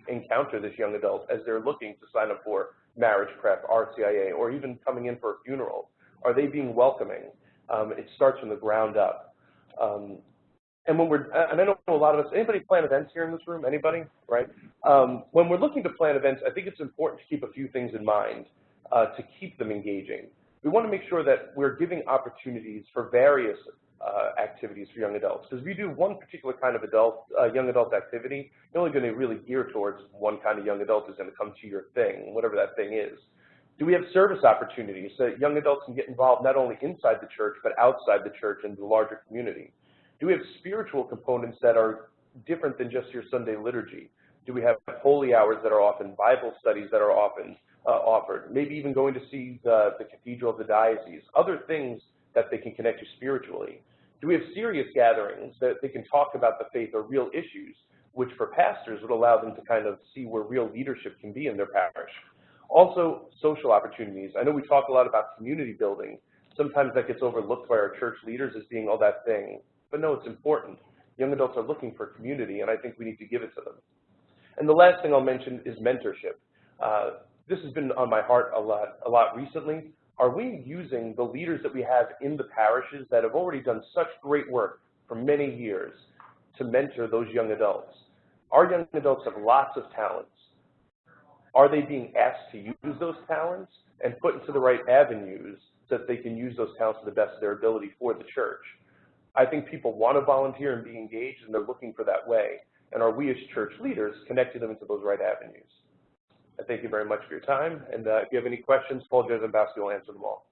encounter this young adult as they're looking to sign up for marriage prep, RCIA, or even coming in for a funeral? Are they being welcoming? It starts from the ground up. And I know a lot of us, anybody plan events here in this room? Anybody, right? When we're looking to plan events, I think it's important to keep a few things in mind to keep them engaging. We want to make sure that we're giving opportunities for various activities for young adults. Because if you do one particular kind of young adult activity, you're only going to really gear towards one kind of young adult who's going to come to your thing, whatever that thing is. Do we have service opportunities so that young adults can get involved not only inside the church, but outside the church and the larger community? Do we have spiritual components that are different than just your Sunday liturgy? Do we have holy hours that are often, Bible studies that are often offered? Maybe even going to see the cathedral of the diocese, other things that they can connect to spiritually. Do we have serious gatherings that they can talk about the faith or real issues, which for pastors would allow them to kind of see where real leadership can be in their parish? Also, social opportunities. I know we talk a lot about community building. Sometimes that gets overlooked by our church leaders as being all that thing. But no, it's important. Young adults are looking for community, and I think we need to give it to them. And the last thing I'll mention is mentorship. This has been on my heart a lot recently. Are we using the leaders that we have in the parishes that have already done such great work for many years to mentor those young adults? Our young adults have lots of talents. Are they being asked to use those talents and put into the right avenues so that they can use those talents to the best of their ability for the church? I think people want to volunteer and be engaged, and they're looking for that way. And are we as church leaders connecting them into those right avenues? I thank you very much for your time. And if you have any questions, Paul Jezembowski will answer them all.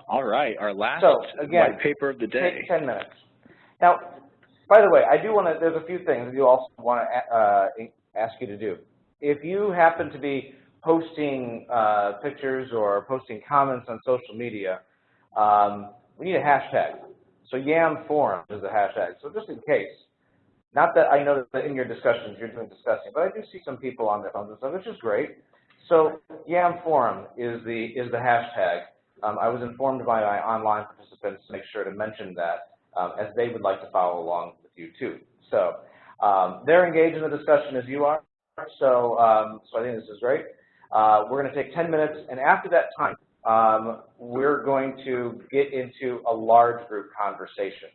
All right, our last white paper of the day.
Take 10 minutes. Now, by the way, I do want to, there's a few things you also want to ask you to do. If you happen to be posting pictures or posting comments on social media, we need a hashtag. So YAM Forum is the hashtag. So just in case, not that I know that in your discussions you're doing discussing, but I do see some people on their phones and stuff, which is great. So YAM Forum is the hashtag. I was informed by my online participants to make sure to mention that as they would like to follow along with you too. So they're engaged in the discussion as you are. So I think this is great. We're going to take 10 minutes, and after that time, we're going to get into a large group conversation.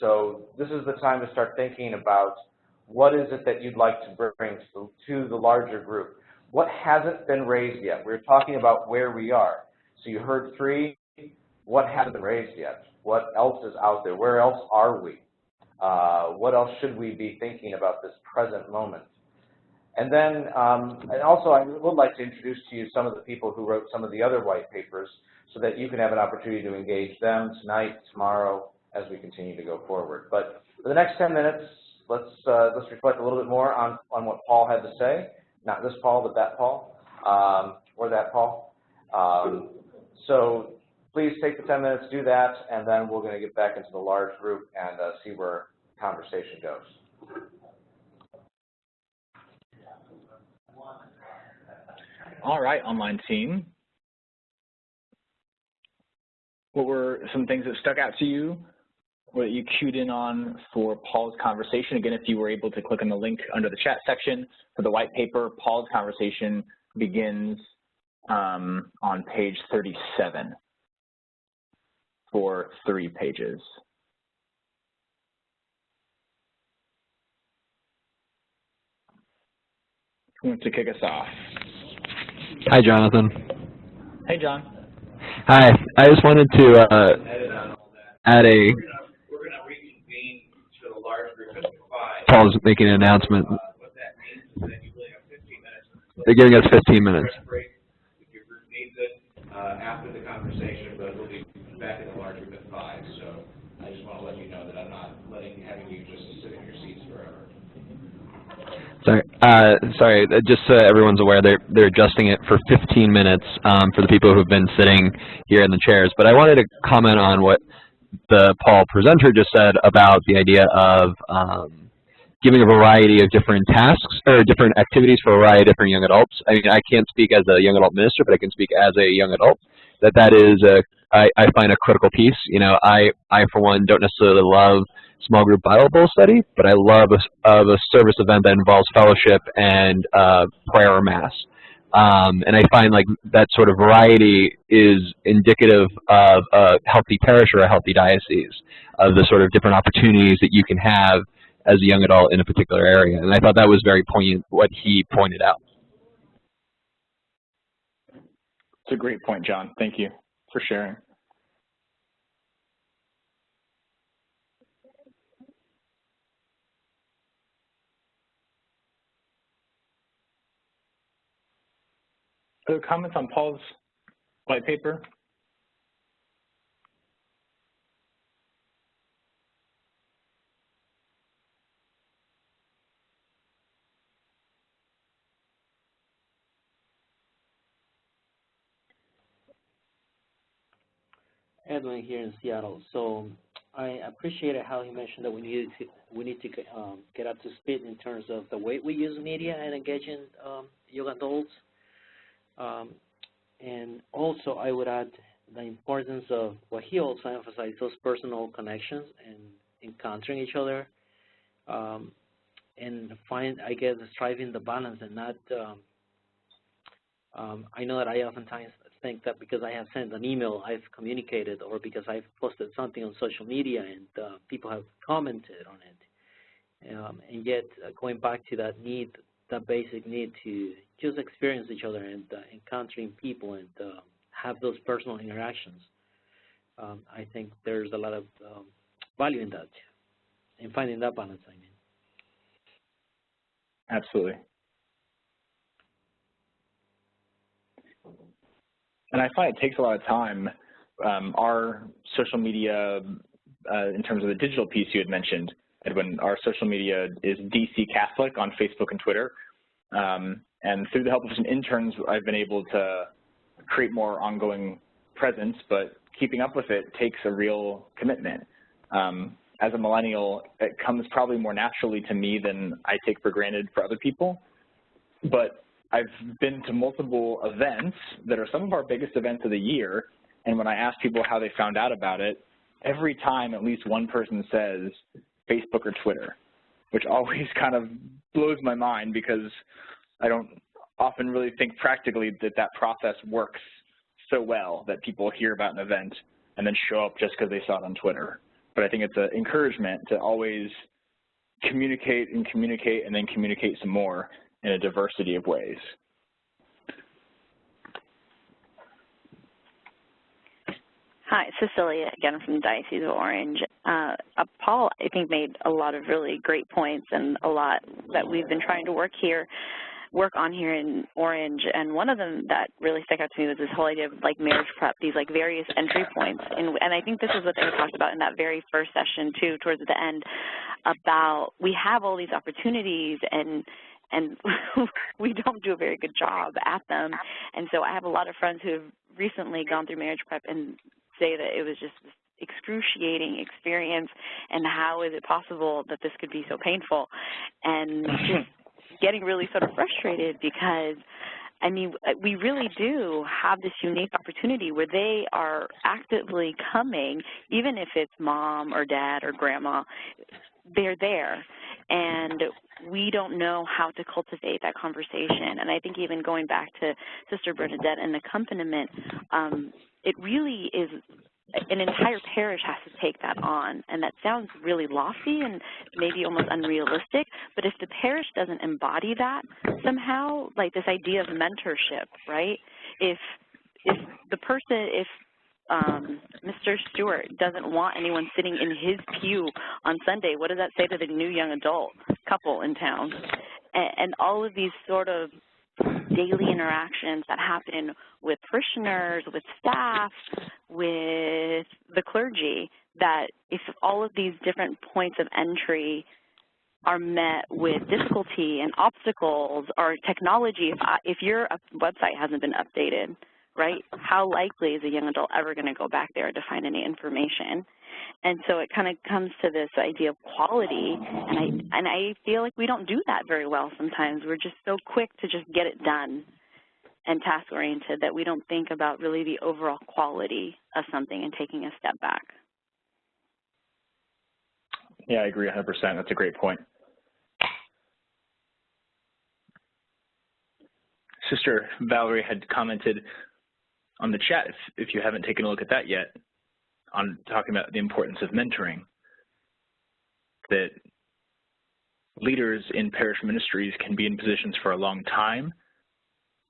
So this is the time to start thinking about what is it that you'd like to bring to the larger group. What hasn't been raised yet? We're talking about where we are. So you heard 3. What hasn't been raised yet? What else is out there? Where else are we? What else should we be thinking about this present moment? And then, and also I would like to introduce to you some of the people who wrote some of the other white papers so that you can have an opportunity to engage them tonight, tomorrow, as we continue to go forward. But for the next 10 minutes, let's reflect a little bit more on what Paul had to say. Not this Paul, but that Paul, or that Paul. So please take the 10 minutes, do that, and then we're going to get back into the large group and see where conversation goes.
All right, online team. What were some things that stuck out to you, what you cued in on for Paul's conversation? Again, if you were able to click on the link under the chat section for the white paper, Paul's conversation begins on page 37 for 3 pages. Who wants to kick us off?
Hi, Jonathan.
Hey, John.
Hi. I just wanted to add a. Paul's making an announcement. They're giving us 15 minutes.
After the conversation, but we'll be back in the large group at 5. So I just want to let you know that I'm not having you just sit in your seats forever.
Sorry. Just so everyone's aware, they're adjusting it for 15 minutes for the people who've been sitting here in the chairs. But I wanted to comment on what the Paul presenter just said about the idea of giving a variety of different tasks or different activities for a variety of different young adults. I mean, I can't speak as a young adult minister, but I can speak as a young adult. That is, I find a critical piece. You know, I for one don't necessarily love small group Bible study, but I love a service event that involves fellowship and prayer or mass. And I find like that sort of variety is indicative of a healthy parish or a healthy diocese, of the sort of different opportunities that you can have as a young adult in a particular area. And I thought that was very poignant, what he pointed out.
It's a great point, John. Thank you for sharing. Other comments on Paul's white paper?
Edwin here in Seattle. So I appreciated how he mentioned that we need to get up to speed in terms of the way we use media and engaging young adults. And also I would add the importance of what he also emphasized, those personal connections and encountering each other, and striving the balance and not, I know that I oftentimes think that because I have sent an email, I've communicated, or because I've posted something on social media and people have commented on it. And yet, going back to that need, that basic need to just experience each other and encountering people and have those personal interactions, I think there's a lot of value in that, in finding that balance, I mean.
Absolutely. And I find it takes a lot of time. Our social media, in terms of the digital piece you had mentioned, Edwin, our social media is DC Catholic on Facebook and Twitter. And through the help of some interns, I've been able to create more ongoing presence, but keeping up with it takes a real commitment. As a millennial, it comes probably more naturally to me than I take for granted for other people. But I've been to multiple events that are some of our biggest events of the year, and when I ask people how they found out about it, every time at least one person says Facebook or Twitter, which always kind of blows my mind because I don't often really think practically that process works so well that people hear about an event and then show up just because they saw it on Twitter. But I think it's an encouragement to always communicate and then communicate some more in a diversity of ways.
Hi, Cecilia again from the Diocese of Orange. Paul, I think, made a lot of really great points and a lot that we've been trying to work on here in Orange, and one of them that really stuck out to me was this whole idea of like marriage prep, these like various entry points, and I think this is what they talked about in that very first session too, towards the end, about we have all these opportunities and we don't do a very good job at them. And so I have a lot of friends who have recently gone through marriage prep and say that it was just this excruciating experience, and how is it possible that this could be so painful, and just getting really sort of frustrated because, I mean, we really do have this unique opportunity where they are actively coming, even if it's mom or dad or grandma, they're there. And we don't know how to cultivate that conversation. And I think even going back to Sister Bernadette and accompaniment, it really is an entire parish has to take that on, and that sounds really lofty and maybe almost unrealistic, but if the parish doesn't embody that somehow, like this idea of mentorship, right? If the person, if Mr. Stewart doesn't want anyone sitting in his pew on Sunday, what does that say to the new young adult couple in town? And all of these sort of daily interactions that happen with parishioners, with staff, with the clergy, that if all of these different points of entry are met with difficulty and obstacles or technology, if your website hasn't been updated, right, how likely is a young adult ever going to go back there to find any information? And so it kind of comes to this idea of quality, and I feel like we don't do that very well sometimes. We're just so quick to just get it done and task-oriented that we don't think about really the overall quality of something and taking a step back.
Yeah, I agree 100%. That's a great point. Sister Valerie had commented on the chat, if you haven't taken a look at that yet, on talking about the importance of mentoring, that leaders in parish ministries can be in positions for a long time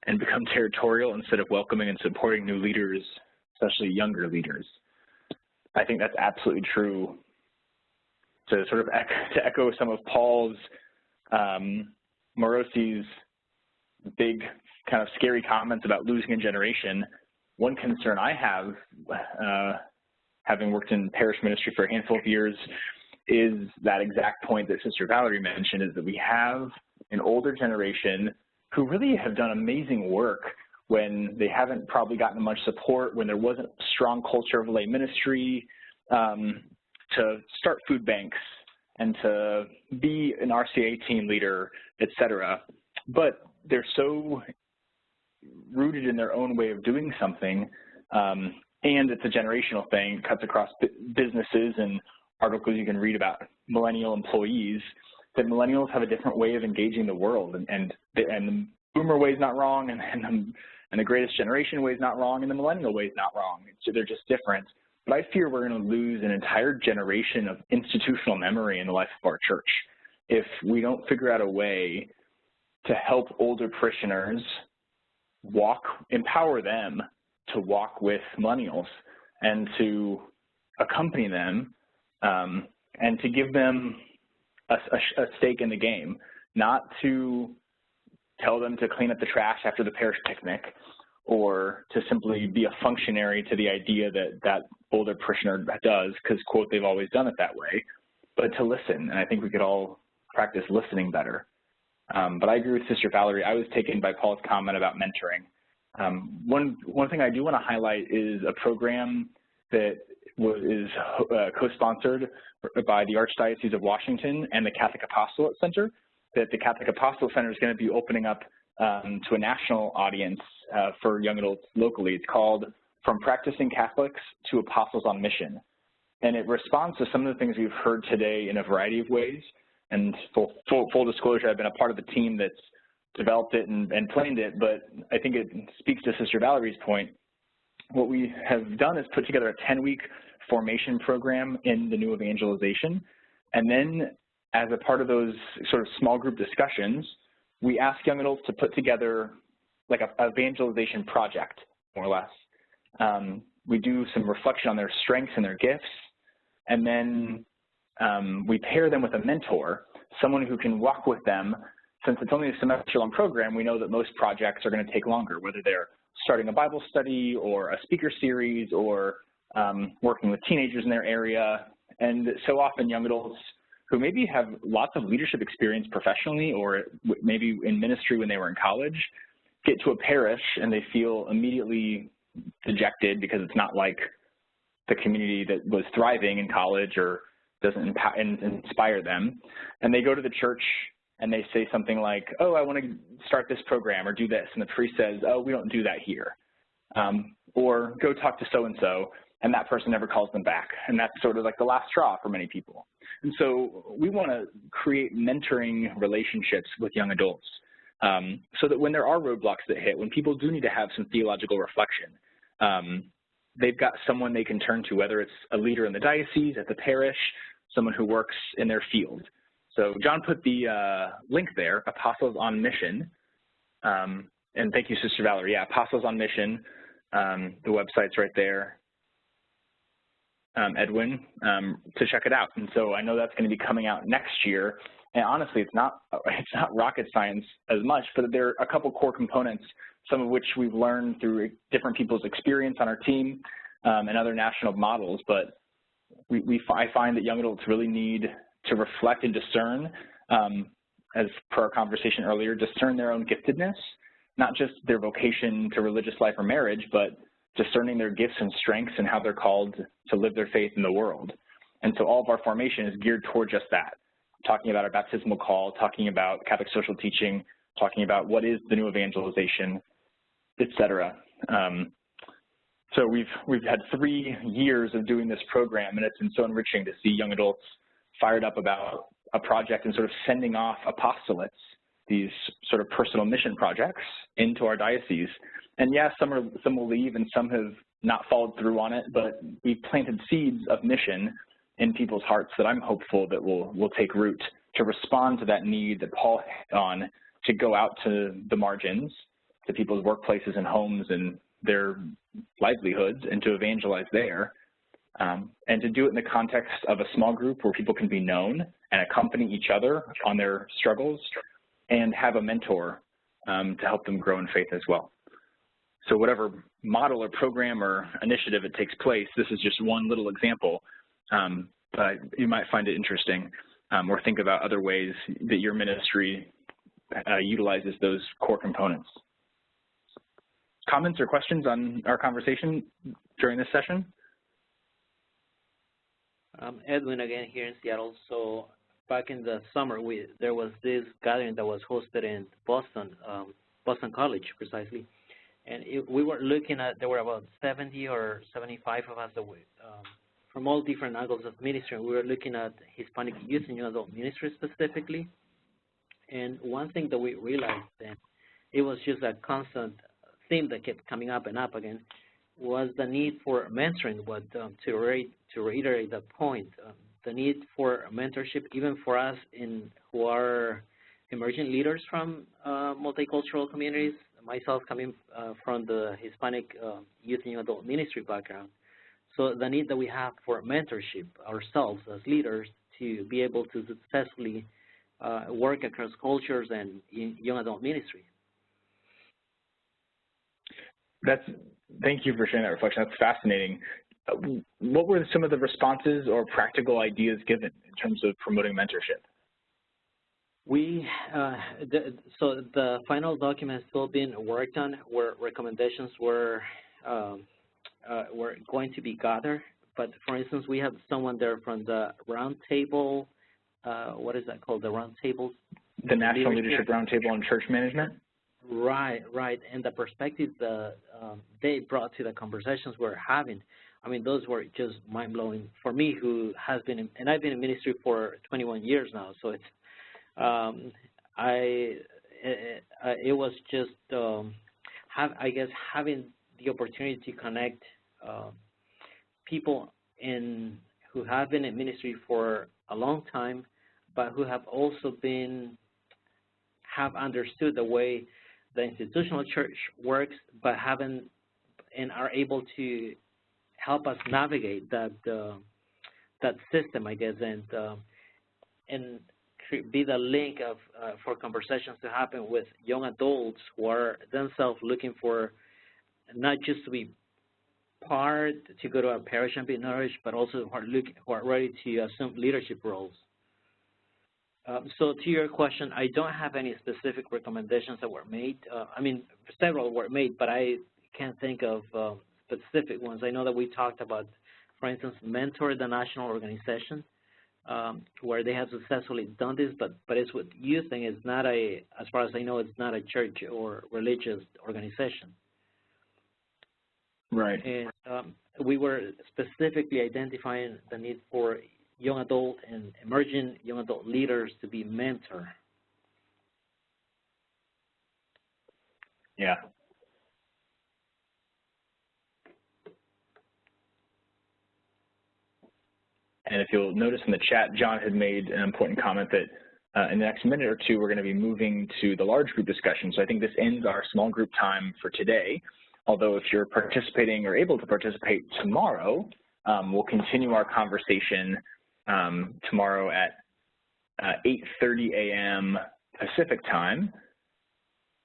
and become territorial instead of welcoming and supporting new leaders, especially younger leaders. I think that's absolutely true. To sort of echo some of Paul's, Morosi's big kind of scary comments about losing a generation, one concern I have, having worked in parish ministry for a handful of years, is that exact point that Sister Valerie mentioned, is that we have an older generation who really have done amazing work when they haven't probably gotten much support, when there wasn't a strong culture of lay ministry, to start food banks and to be an RCA team leader, et cetera. But they're so rooted in their own way of doing something, and it's a generational thing, it cuts across businesses and articles you can read about millennial employees, that millennials have a different way of engaging the world, and the boomer way is not wrong, and the greatest generation way is not wrong, and the millennial way is not wrong. So they're just different. But I fear we're going to lose an entire generation of institutional memory in the life of our church if we don't figure out a way to help older parishioners empower them to walk with millennials and to accompany them, and to give them a stake in the game, not to tell them to clean up the trash after the parish picnic, or to simply be a functionary to the idea that that older parishioner does, because, quote, they've always done it that way, but to listen. And I think we could all practice listening better. But I agree with Sister Valerie. I was taken by Paul's comment about mentoring. One thing I do want to highlight is a program that is co-sponsored by the Archdiocese of Washington and the Catholic Apostolate Center, that the Catholic Apostolate Center is going to be opening up to a national audience for young adults locally. It's called From Practicing Catholics to Apostles on Mission. And it responds to some of the things we've heard today in a variety of ways. And full disclosure, I've been a part of the team that's developed it and planned it, but I think it speaks to Sister Valerie's point. What we have done is put together a 10-week formation program in the new evangelization. And then as a part of those sort of small group discussions, we ask young adults to put together like an evangelization project, more or less. We do some reflection on their strengths and their gifts, and then we pair them with a mentor, someone who can walk with them. Since it's only a semester-long program, we know that most projects are going to take longer, whether they're starting a Bible study or a speaker series or working with teenagers in their area. And so often young adults who maybe have lots of leadership experience professionally or maybe in ministry when they were in college get to a parish and they feel immediately dejected because it's not like the community that was thriving in college or doesn't inspire them. And they go to the church and they say something like, oh, I want to start this program or do this. And the priest says, oh, we don't do that here. Or go talk to so-and-so, and that person never calls them back. And that's sort of like the last straw for many people. And so we want to create mentoring relationships with young adults so that when there are roadblocks that hit, when people do need to have some theological reflection, they've got someone they can turn to, whether it's a leader in the diocese, at the parish, someone who works in their field. So John put the link there, Apostles on Mission, and thank you, Sister Valerie. Yeah, Apostles on Mission, the website's right there. Edwin, to check it out. And so I know that's going to be coming out next year. And honestly, it's not rocket science as much, but there are a couple core components, some of which we've learned through different people's experience on our team and other national models. But I find that young adults really need to reflect and discern, as per our conversation earlier, discern their own giftedness, not just their vocation to religious life or marriage, but discerning their gifts and strengths and how they're called to live their faith in the world. And so all of our formation is geared toward just that, talking about our baptismal call, talking about Catholic social teaching, talking about what is the new evangelization, et cetera. So we've had 3 years of doing this program, and it's been so enriching to see young adults fired up about a project and sort of sending off apostolates, these sort of personal mission projects, into our diocese. And yeah, some will leave and some have not followed through on it, but we've planted seeds of mission in people's hearts that I'm hopeful that will take root to respond to that need that Paul had on to go out to the margins, to people's workplaces and homes and their livelihoods, and to evangelize there, and to do it in the context of a small group where people can be known and accompany each other on their struggles and have a mentor to help them grow in faith as well. So whatever model or program or initiative it takes place, this is just one little example, but you might find it interesting, or think about other ways that your ministry utilizes those core components. Comments or questions on our conversation during this session?
Edwin again here in Seattle. So back in the summer, there was this gathering that was hosted in Boston, Boston College precisely. And we were looking at, there were about 70 or 75 of us that were, from all different angles of ministry. We were looking at Hispanic youth and young adult ministry specifically. And one thing that we realized then, it was just a constant theme that kept coming up and up again, was the need for mentoring. To reiterate that point, the need for mentorship, even for us who are emerging leaders from multicultural communities, myself coming from the Hispanic youth and young adult ministry background. So the need that we have for mentorship ourselves as leaders to be able to successfully work across cultures and in young adult ministry.
Thank you for sharing that reflection. That's fascinating. What were some of the responses or practical ideas given in terms of promoting mentorship?
So the final document is still being worked on, where recommendations were going to be gathered. But for instance, we have someone there from the roundtable. What is that called? The roundtable.
The National Leadership Roundtable on Church Management.
Right. And the perspectives that they brought to the conversations we're having, I mean, those were just mind-blowing for me, who has been, and I've been in ministry for 21 years now. So it's, it was just, I guess, having the opportunity to connect people who have been in ministry for a long time, but who have also have understood the way the institutional church works, but haven't and are able to help us navigate that system, I guess, and be the link for conversations to happen with young adults who are themselves looking for not just to be part to go to a parish and be nourished, but also who are ready to assume leadership roles. So to your question, I don't have any specific recommendations that were made. I mean, several were made, but I can't think of specific ones. I know that we talked about, for instance, mentor the national organization, where they have successfully done this, but it's with youth thing. It's not as far as I know, it's not a church or religious organization.
Right.
And we were specifically identifying the need for young adult and emerging young adult leaders to be mentor.
Yeah. And if you'll notice in the chat, John had made an important comment that in the next minute or two, we're going to be moving to the large group discussion. So I think this ends our small group time for today. Although if you're participating or able to participate tomorrow, we'll continue our conversation tomorrow at 8:30 a.m. Pacific time,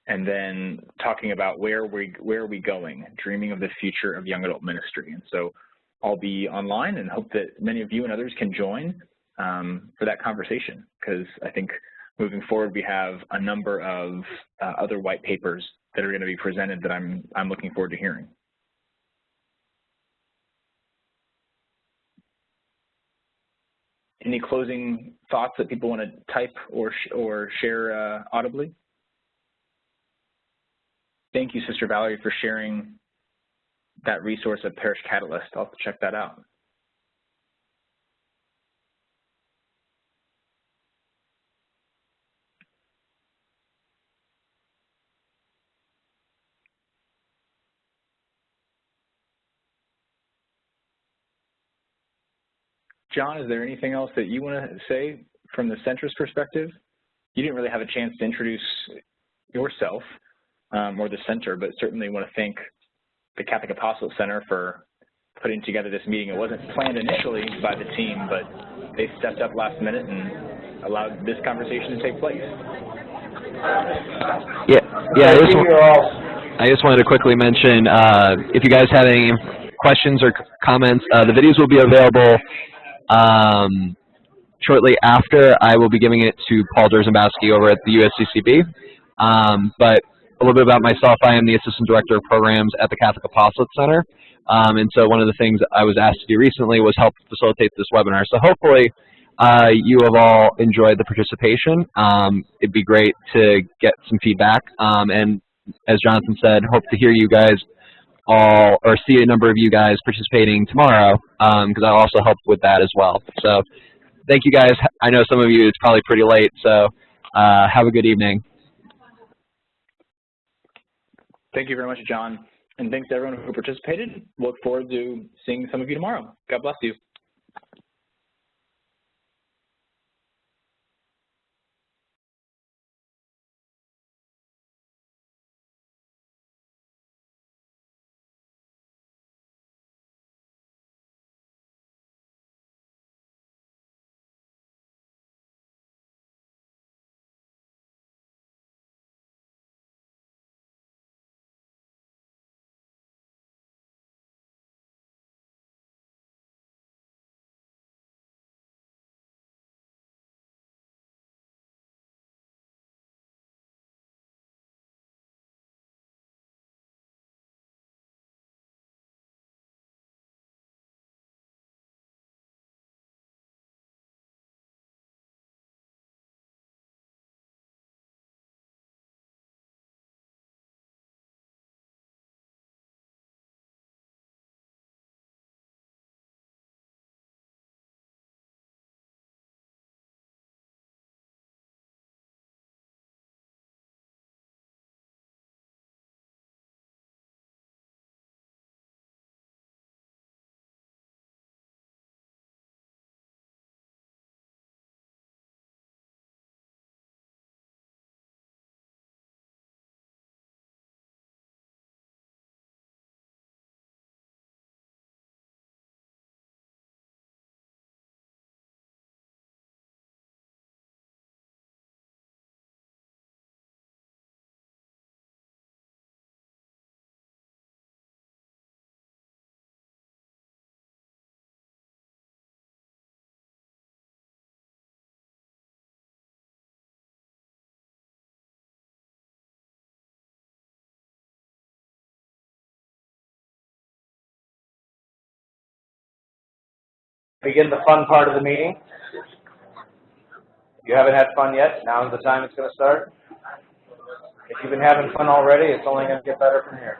and then talking about where are we going, dreaming of the future of young adult ministry. And so I'll be online and hope that many of you and others can join for that conversation, because I think moving forward we have a number of other white papers that are going to be presented that I'm looking forward to hearing. Any closing thoughts that people want to type or share audibly? Thank you, Sister Valerie, for sharing that resource of Parish Catalyst. I'll have to check that out. John, is there anything else that you want to say from the center's perspective? You didn't really have a chance to introduce yourself or the center, but certainly want to thank the Catholic Apostolate Center for putting together this meeting. It wasn't planned initially by the team, but they stepped up last minute and allowed this conversation to take place.
Yeah. I just wanted to quickly mention, if you guys have any questions or comments, the videos will be available shortly after. I will be giving it to Paul Derzenbowski over at the USCCB. But a little bit about myself, I am the Assistant Director of Programs at the Catholic Apostolate Center. And so one of the things I was asked to do recently was help facilitate this webinar. So hopefully you have all enjoyed the participation. It'd be great to get some feedback. And as Jonathan said, hope to hear you guys all, or see a number of you guys participating tomorrow, because I'll also help with that as well. So thank you guys. I know some of you, it's probably pretty late, so have a good evening.
Thank you very much, John. And thanks to everyone who participated. Look forward to seeing some of you tomorrow. God bless you.
Begin the fun part of the meeting. If you haven't had fun yet, now's the time it's going to start. If you've been having fun already, it's only going to get better from here.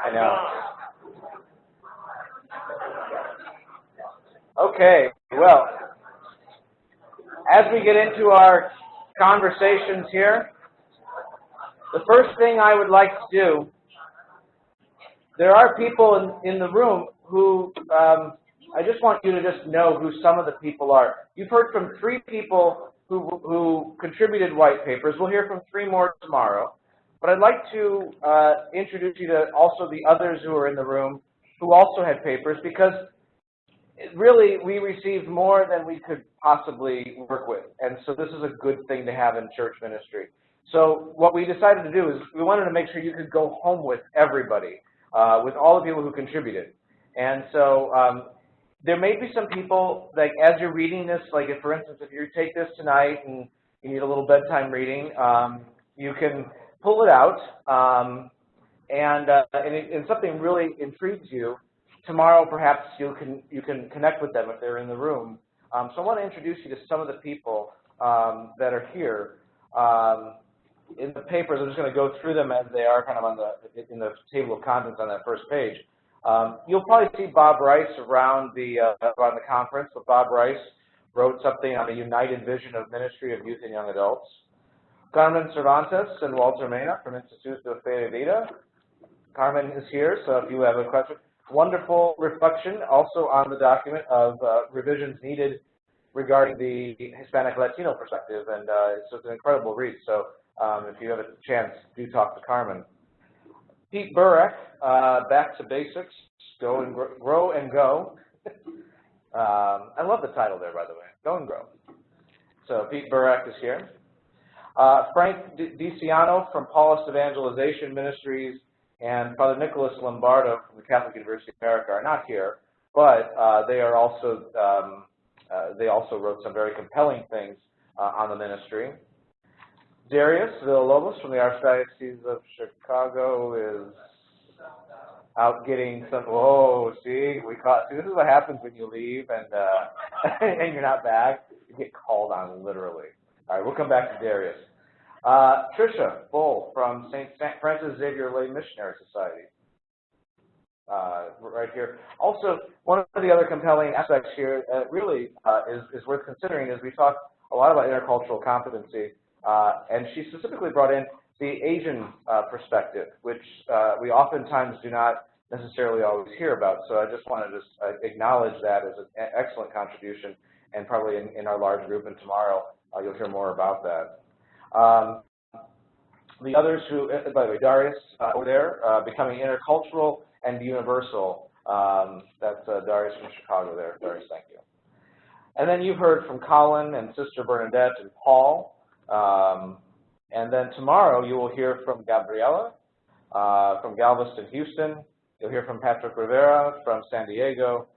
I know. Okay, well, as we get into our conversations here. The first thing I would like to do, there are people in the room who, I just want you to just know who some of the people are. You've heard from 3 people who contributed white papers. We'll hear from 3 more tomorrow. But I'd like to introduce you to also the others who are in the room who also had papers, because really we received more than we could possibly work with. And so this is a good thing to have in church ministry. So what we decided to do is we wanted to make sure you could go home with everybody, with all the people who contributed. And so there may be some people, like as you're reading this, like if, for instance, if you take this tonight and you need a little bedtime reading, you can pull it out, and something really intrigues you, tomorrow perhaps you can connect with them if they're in the room. So I want to introduce you to some of the people that are here. In the papers, I'm just going to go through them as they are kind of in the table of contents on that first page. You'll probably see Bob Rice around the conference, but Bob Rice wrote something on a united vision of ministry of youth and young adults. Carmen Cervantes and Walter Mena from Instituto de Fe y Vida. Carmen is here, so if you have a question. Wonderful reflection also on the document of revisions needed regarding the Hispanic Latino perspective, and so it's an incredible read. So if you have a chance, do talk to Carmen. Pete Burek, Back to Basics, Go and Grow and Go. I love the title there, by the way, Go and Grow. So Pete Burek is here. Frank DiCiano from Paulist Evangelization Ministries and Father Nicholas Lombardo from the Catholic University of America are not here, but they also wrote some very compelling things on the ministry. Darius Villalobos from the Archdiocese of Chicago is out getting some. Whoa, see, this is what happens when you leave and and you're not back. You get called on literally. All right, we'll come back to Darius. Tricia Bull from St. Francis Xavier Lay Missionary Society, right here. Also, one of the other compelling aspects here really is worth considering is we talk a lot about intercultural competency, and she specifically brought in the Asian perspective, which we oftentimes do not necessarily always hear about. So I just want to acknowledge that as an excellent contribution, and probably in our large group, and tomorrow you'll hear more about that. The others who, by the way, Darius over there, becoming intercultural and universal. That's Darius from Chicago there. Darius, thank you. And then you've heard from Colin and Sister Bernadette and Paul. And then tomorrow you will hear from Gabriela from Galveston, Houston. You'll hear from Patrick Rivera from San Diego,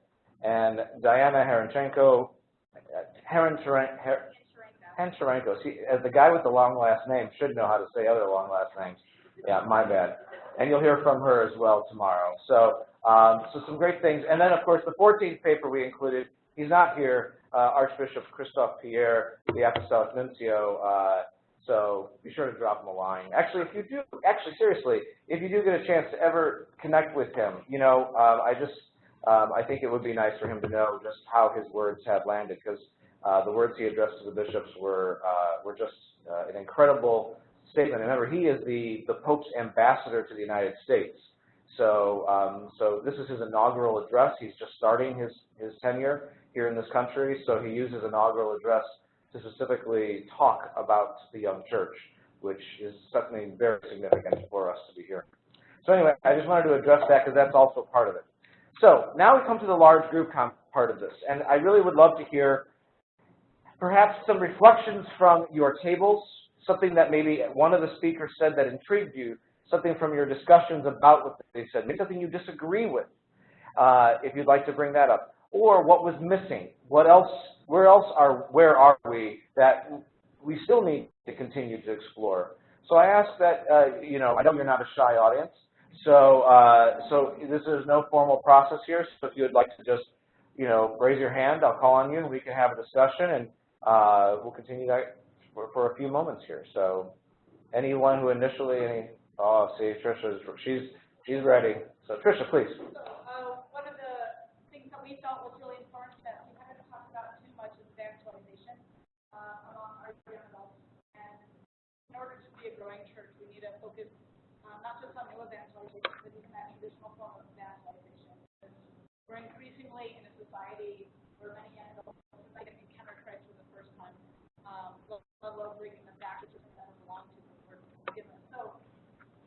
and Diana Herenchenko. Hencharenko. See, as the guy with the long last name should know how to say other long last names. Yeah, my bad. And you'll hear from her as well tomorrow. So, so some great things. And then, of course, the 14th paper we included, he's not here, Archbishop Christophe Pierre, the Apostolic Nuncio. So be sure to drop him a line. Actually, seriously, if you do get a chance to ever connect with him, you know, I think it would be nice for him to know just how his words have landed, because the words he addressed to the bishops were just an incredible statement. Remember, he is the Pope's ambassador to the United States. So, so this is his inaugural address. He's just starting his tenure here in this country, so he used his inaugural address to specifically talk about the young church, which is something very significant for us to be here. So anyway, I just wanted to address that because that's also part of it. So now we come to the large group part of this, and I really would love to hear perhaps some reflections from your tables, something that maybe one of the speakers said that intrigued you, something from your discussions about what they said, maybe something you disagree with, if you'd like to bring that up, or what was missing, what else, where are we that we still need to continue to explore. So I ask that, you know, I know you're not a shy audience, so so this is no formal process here, so if you would like to just, you know, raise your hand, I'll call on you and we can have a discussion, and we'll continue that for a few moments here. So anyone who initially, oh, see, Trisha, she's ready. So Trisha, please.
So one of the things that we felt was really important that we haven't talked about too much is evangelization among our young adults.
growing church, we need to focus not just on new evangelization, but even that traditional form of evangelization. We're increasingly in a society where many young adults might encounter Christ for the first time, let alone bringing them back to something that belongs to them or forgiveness. So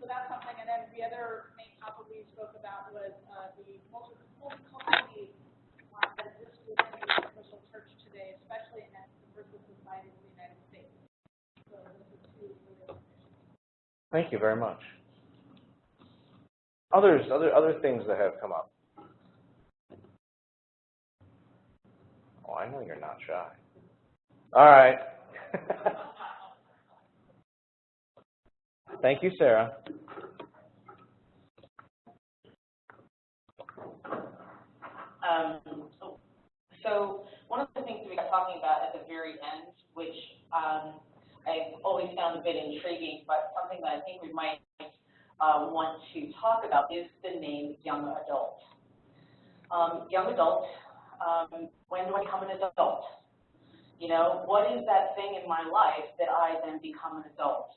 that's something. And then the other main topic we spoke about was the multiculturality that exists within the universal church today, especially in that diverse society of the United States. So those are two really issues.
Thank you very much. Other things that have come up. Oh, I know you're not shy. All right. Thank you, Sarah.
So one of the things we got talking about at the very end, which I've always found a bit intriguing, but something that I think we might want to talk about is the name young adult. Young adult, when do I become an adult? You know, what is that thing in my life that I then become an adult?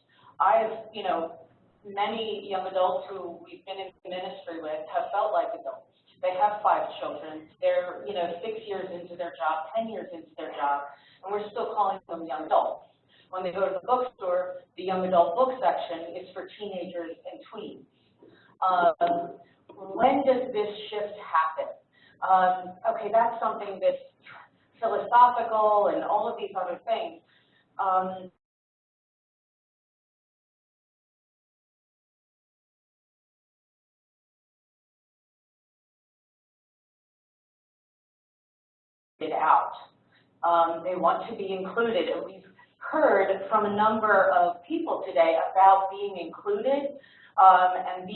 Many young adults who we've been in ministry with have felt like adults. They have 5 children. They're, 6 years into their job, 10 years into their job, and we're still calling them young adults. When they go to the bookstore, the young adult book section is for teenagers and tweens. When does this shift happen? Okay, that's something that's philosophical and all of these other things. Out. They want to be included, and we've heard from a number of people today about being included and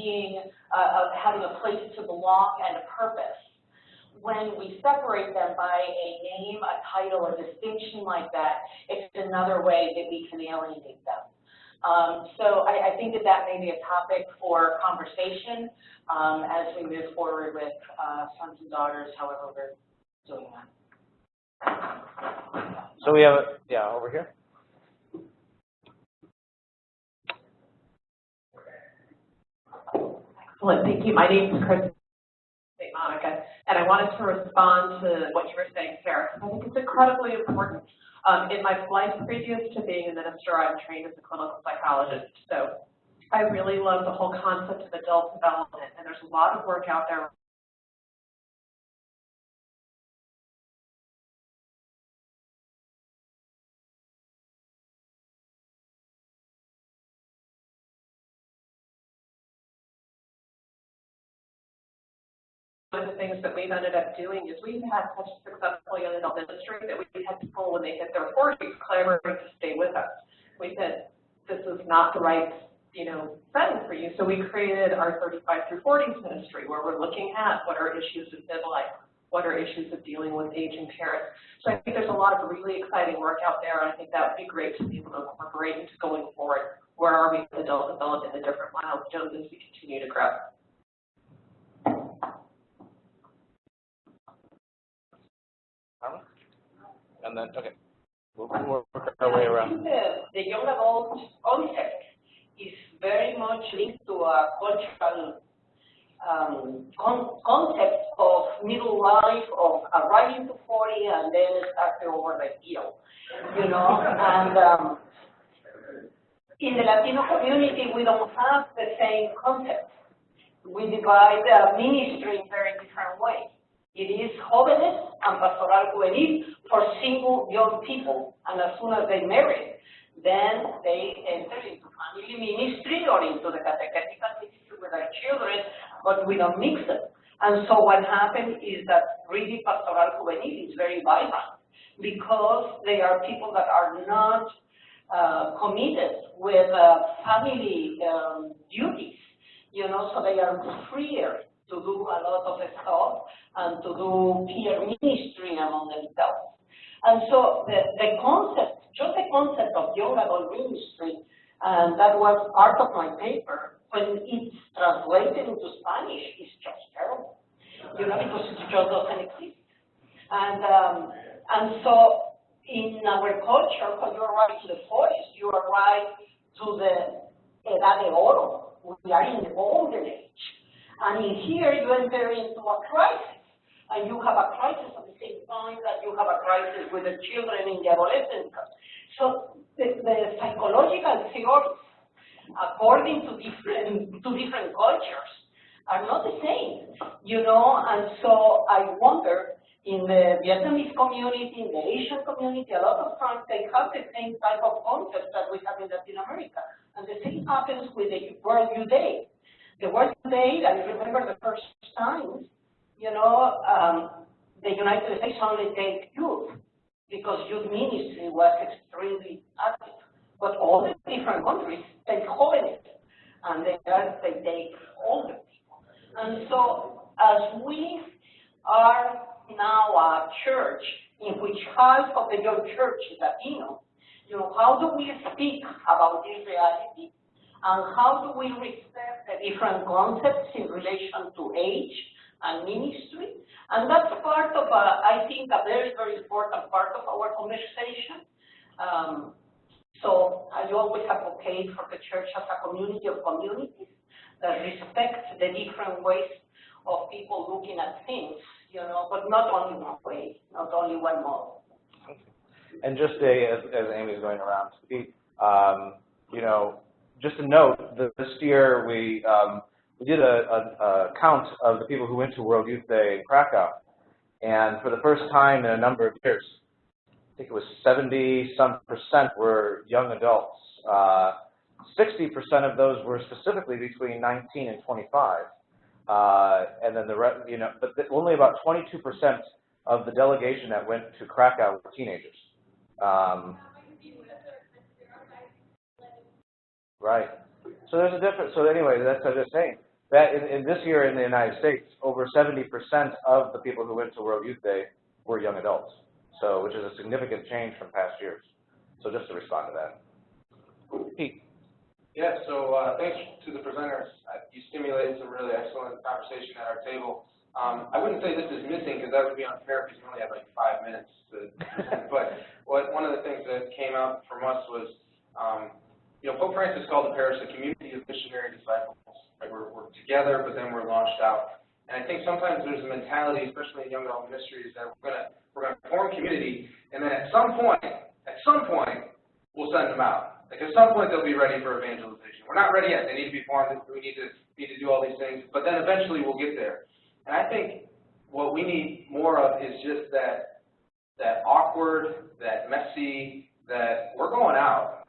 having a place to belong and a purpose. When we separate them by a name, a title, a distinction like that, it's another way that we can alienate them. So I think that may be a topic for conversation as we move forward with sons and daughters, however we're doing that.
So we have, over here.
Excellent, thank you. My name is Chris St. Monica, and I wanted to respond to what you were saying, Sarah. I think it's incredibly important. In my life previous to being a minister, I'm trained as a clinical psychologist, so I really love the whole concept of adult development, and there's a lot of work out there one of the things that we've ended up doing is we've had such a successful young adult ministry that we had people when they hit their 40s clamoring to stay with us. We said, this is not the right, setting for you. So we created our 35 through 40s ministry where we're looking at what are issues of midlife, what are issues of dealing with aging parents. So I think there's a lot of really exciting work out there, and I think that would be great to be able to incorporate into going forward. Where are we with adult development and the different milestones as we continue to grow?
And then, okay, we'll work our way around.
The young adult concept is very much linked to a cultural concept of middle life, of arriving to 40 and then starting over the hill, And in the Latino community, we don't have the same concept. We divide ministry in very different ways. It is jóvenes and pastoral juvenil for single young people, and as soon as they marry, then they enter into family ministry or into the catechetical ministry with their children, but we don't mix them. And so what happened is that really pastoral juvenil is very vibrant because they are people that are not committed with family duties, so they are freer to do a lot of stuff and to do peer ministry among themselves. And so the concept, just the concept of young adult ministry, and that was part of my paper, when it's translated into Spanish, is just terrible, because it just doesn't exist. And so in our culture, when you arrive to the 40s, you arrive to the edad de oro. We are in the golden age. And in here, you enter into a crisis. And you have a crisis at the same time that you have a crisis with the children in the adolescence. So the psychological theories, according to different cultures, are not the same, you know. And so I wonder, in the Vietnamese community, in the Asian community, a lot of times they have the same type of concepts that we have in Latin America. And the same happens with the World Youth Day. The World Youth Day, I remember the first time, you know, the United States only take youth because youth ministry was extremely active. But all the different countries take jóvenes, and they take older people. And so as we are now a church in which half of the young church is Latino, you know, how do we speak about this reality? And how do we respect the different concepts in relation to age and ministry? And that's part of, I think, a very, very important part of our conversation. So I always advocate for the church as a community of communities that respects the different ways of people looking at things, you know, but not only one way, not only one model.
And just as Amy's going around to speak, you know, just a note that this year we did a count of the people who went to World Youth Day in Krakow, and for the first time in a number of years, I think it was 70-some% were young adults. 60% of those were specifically between 19 and 25, and then the rest, you know, but only about 22% of the delegation that went to Krakow were teenagers. Right. So there's a difference. So anyway, that's what I was just saying. That in this year in the United States, over 70% of the people who went to World Youth Day were young adults. So, which is a significant change from past years. So just to respond to that. Pete.
Yeah, so thanks to the presenters. You stimulated some really excellent conversation at our table. I wouldn't say this is missing because that would be unfair because you only have like 5 minutes to present. But one of the things that came out from us was, you know, Pope Francis called the parish a community of missionary disciples. Right? We're together, but then we're launched out. And I think sometimes there's a mentality, especially in young adult ministries, that we're gonna form community, and then at some point, we'll send them out. Like at some point, they'll be ready for evangelization. We're not ready yet. They need to be formed. We need to do all these things, but then eventually we'll get there. And I think what we need more of is just that awkward, that messy, that we're going out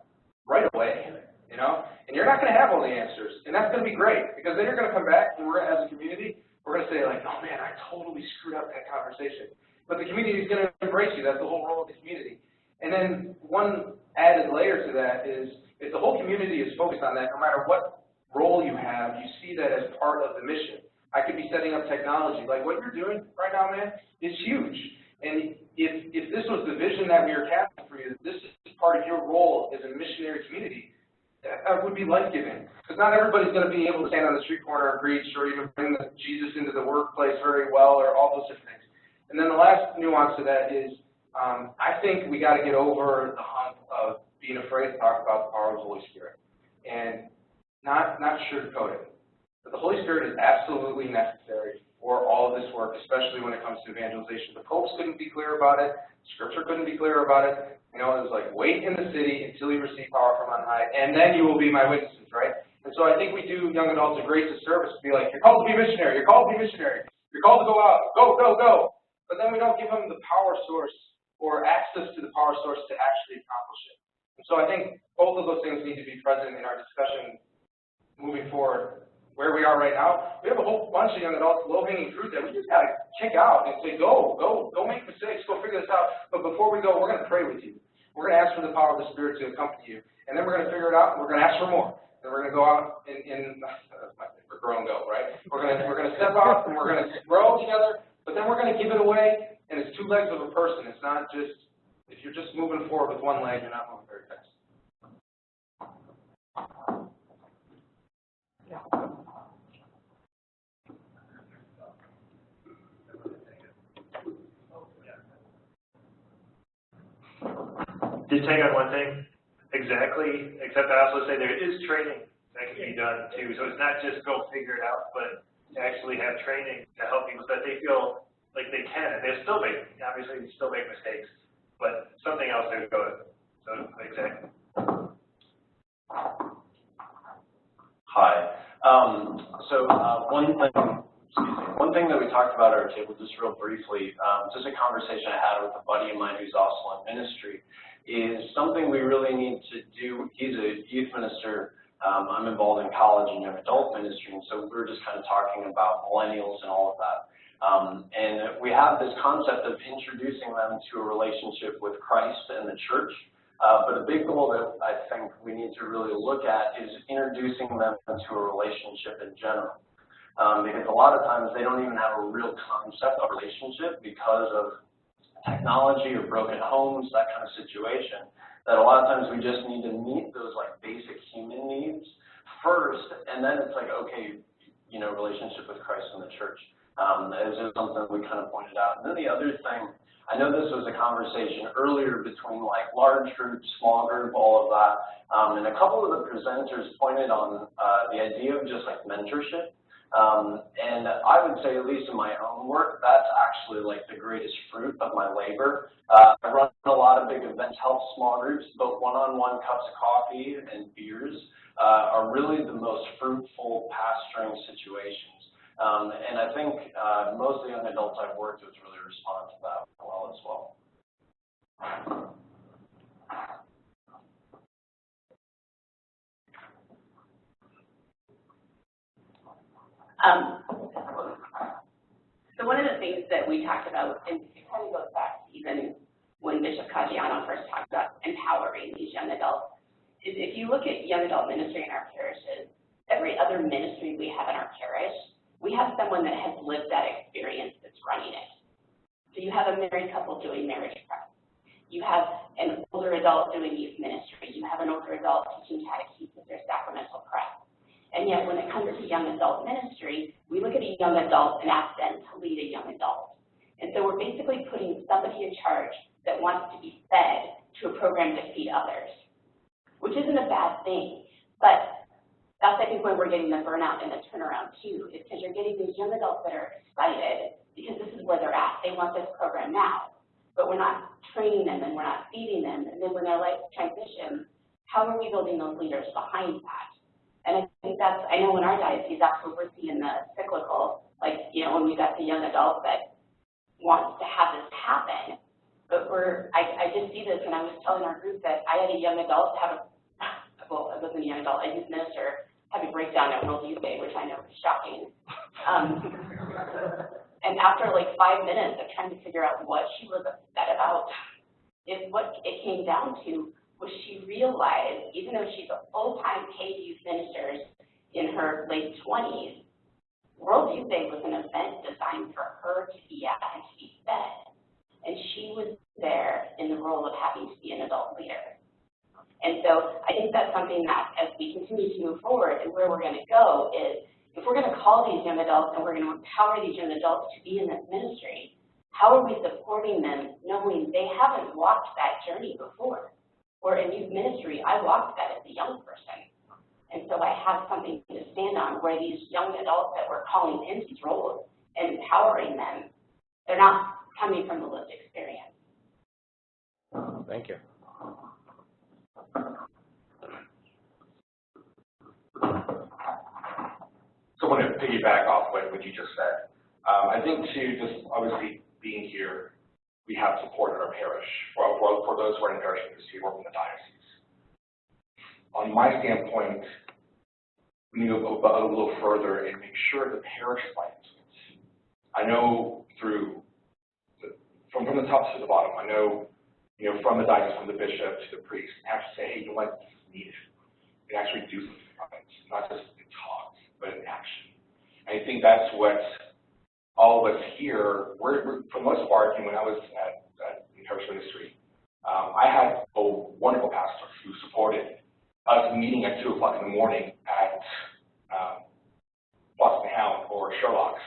right away, you know? And you're not going to have all the answers, and that's going to be great, because then you're going to come back, and we're, as a community, we're going to say, like, oh, man, I totally screwed up that conversation. But the community is going to embrace you. That's the whole role of the community. And then one added layer to that is if the whole community is focused on that, no matter what role you have, you see that as part of the mission. I could be setting up technology. Like what you're doing right now, man, is huge. And if this was the vision that we were casting for you, this is part of your role as a missionary community, that would be life-giving. Because not everybody's going to be able to stand on the street corner and preach or even bring Jesus into the workplace very well or all those different things. And then the last nuance to that is I think we got to get over the hump of being afraid to talk about the power of the Holy Spirit and not sugarcoat it. But the Holy Spirit is absolutely necessary for all of this work, especially when it comes to evangelization. The popes couldn't be clear about it. Scripture couldn't be clear about it. You know, it was like, wait in the city until you receive power from on high, and then you will be my witnesses, right? And so I think we do young adults a great disservice to be like, you're called to be missionary, you're called to be missionary, you're called to go out, go, go, go. But then we don't give them the power source or access to the power source to actually accomplish it. And so I think both of those things need to be present in our discussion moving forward. Where we are right now, we have a whole bunch of young adults, low-hanging fruit that we just got to kick out and say, go make mistakes, go figure this out. But before we go, we're going to pray with you. We're going to ask for the power of the Spirit to accompany you. And then we're going to figure it out, and we're going to ask for more. And we're going to go out that's my favorite, grow and go, right? We're going to step out, and we're going to grow together, but then we're going to give it away, and it's two legs of a person. It's not just, if you're just moving forward with one leg, you're not moving very fast.
Did take on one thing exactly, except I also say there is training that can be done too. So it's not just go figure it out, but to actually have training to help people so that they feel like they can. They still obviously still make mistakes, but something else they would go to. So exactly.
Hi. One thing that we talked about at our table, just real briefly, just a conversation I had with a buddy of mine who's also in ministry, is something we really need to do. He's a youth minister. I'm involved in college and young adult ministry, and so we were just kind of talking about millennials and all of that. And we have this concept of introducing them to a relationship with Christ and the church. But a big goal that I think we need to really look at is introducing them to a relationship in general. Because a lot of times they don't even have a real concept of relationship because of technology or broken homes, that kind of situation, that a lot of times we just need to meet those like basic human needs first, and then it's like, okay, you know, relationship with Christ and the church. Is just something we kind of pointed out. And then the other thing, I know this was a conversation earlier between like large group, small group, all of that, and a couple of the presenters pointed on the idea of just like mentorship. And I would say, at least in my own work, that's actually like the greatest fruit of my labor. I run a lot of big events, help small groups, but one-on-one cups of coffee and beers are really the most fruitful pastoring situations. And I think most of the young adults I've worked with really respond to that well as well.
So one of the things that we talked about, and it kind of goes back to even when Bishop Caggiano first talked about empowering these young adults, is if you look at young adult ministry in our parishes, every other ministry we have in our parish, we have someone that has lived that experience that's running it. So you have a married couple doing marriage prep. You have an older adult doing youth ministry. You have an older adult teaching catechesis or sacramental prep. And yet when it comes to young adult ministry, we look at a young adult and ask them to lead a young adult. And so we're basically putting somebody in charge that wants to be fed to a program to feed others, which isn't a bad thing. But that's, I think, where we're getting the burnout and the turnaround too, is because you're getting these young adults that are excited because this is where they're at. They want this program now, but we're not training them and we're not feeding them. And then when their life transitions, how are we building those leaders behind that? And I think that's, I know in our diocese, that's what we're seeing the cyclical, like, you know, when we got the young adult that wants to have this happen. But I just see this, and I was telling our group that I had a young adult have well, I wasn't a young adult, a youth minister, have a breakdown at World Youth Day, which I know is shocking. And after like 5 minutes of trying to figure out what she was upset about, is what it came down to was she realized, even though she's a full-time paid youth minister in her late 20s, World Youth Day was an event designed for her to be at and to be fed. And she was there in the role of having to be an adult leader. And so I think that's something that as we continue to move forward and where we're going to go is, if we're going to call these young adults and we're going to empower these young adults to be in this ministry, how are we supporting them knowing they haven't walked that journey before? Or in youth ministry, I walked that as a young person. And so I have something to stand on where these young adults that we're calling into these roles and empowering them, they're not coming from the lived experience.
Thank you.
So I want to piggyback off what you just said. I think too, just obviously being here, we have support in our parish. For those who are in the parish ministry, work in the diocese. On my standpoint, we need to go a little further and make sure the parish is buy into it. I know from the top to the bottom, I know, from the diocese, from the bishop to the priest, have to say, hey, you know what, this is needed. And actually do something on it, not just in talk, but in action. I think that's what all of us here, we're for the most part, when I was at parish ministry, I had a wonderful pastor who supported us meeting at 2 o'clock in the morning at Boston Hound or Sherlock's,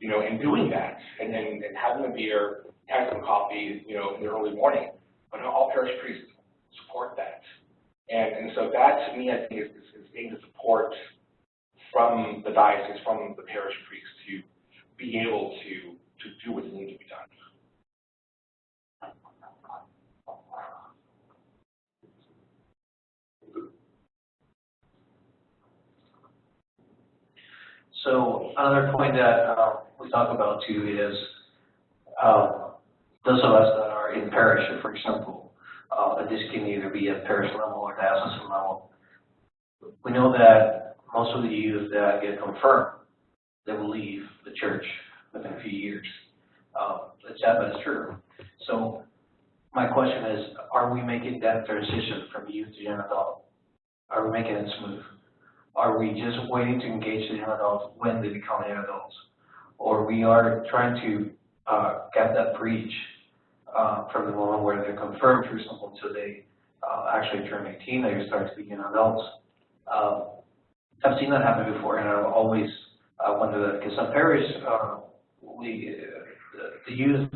and doing that, and then having a beer, having some coffee, in the early morning. But all parish priests support that. And so that, to me, I think is being the support from the diocese, from the parish priests to be able to do what's needed to be done.
So another point that we talk about too is those of us that are in parish, for example, this can either be at parish level or diocesan level. We know that most of the youth that get confirmed, they will leave the church within a few years. It's sad, but it's true. So my question is, are we making that transition from youth to young adult? Are we making it smooth? Are we just waiting to engage the young adults when they become young adults? Or we are trying to get that breach from the moment where they're confirmed, for example, until they actually turn 18, they start to be young adults. I've seen that happen before, and I've always wondered that, because some parish, the youth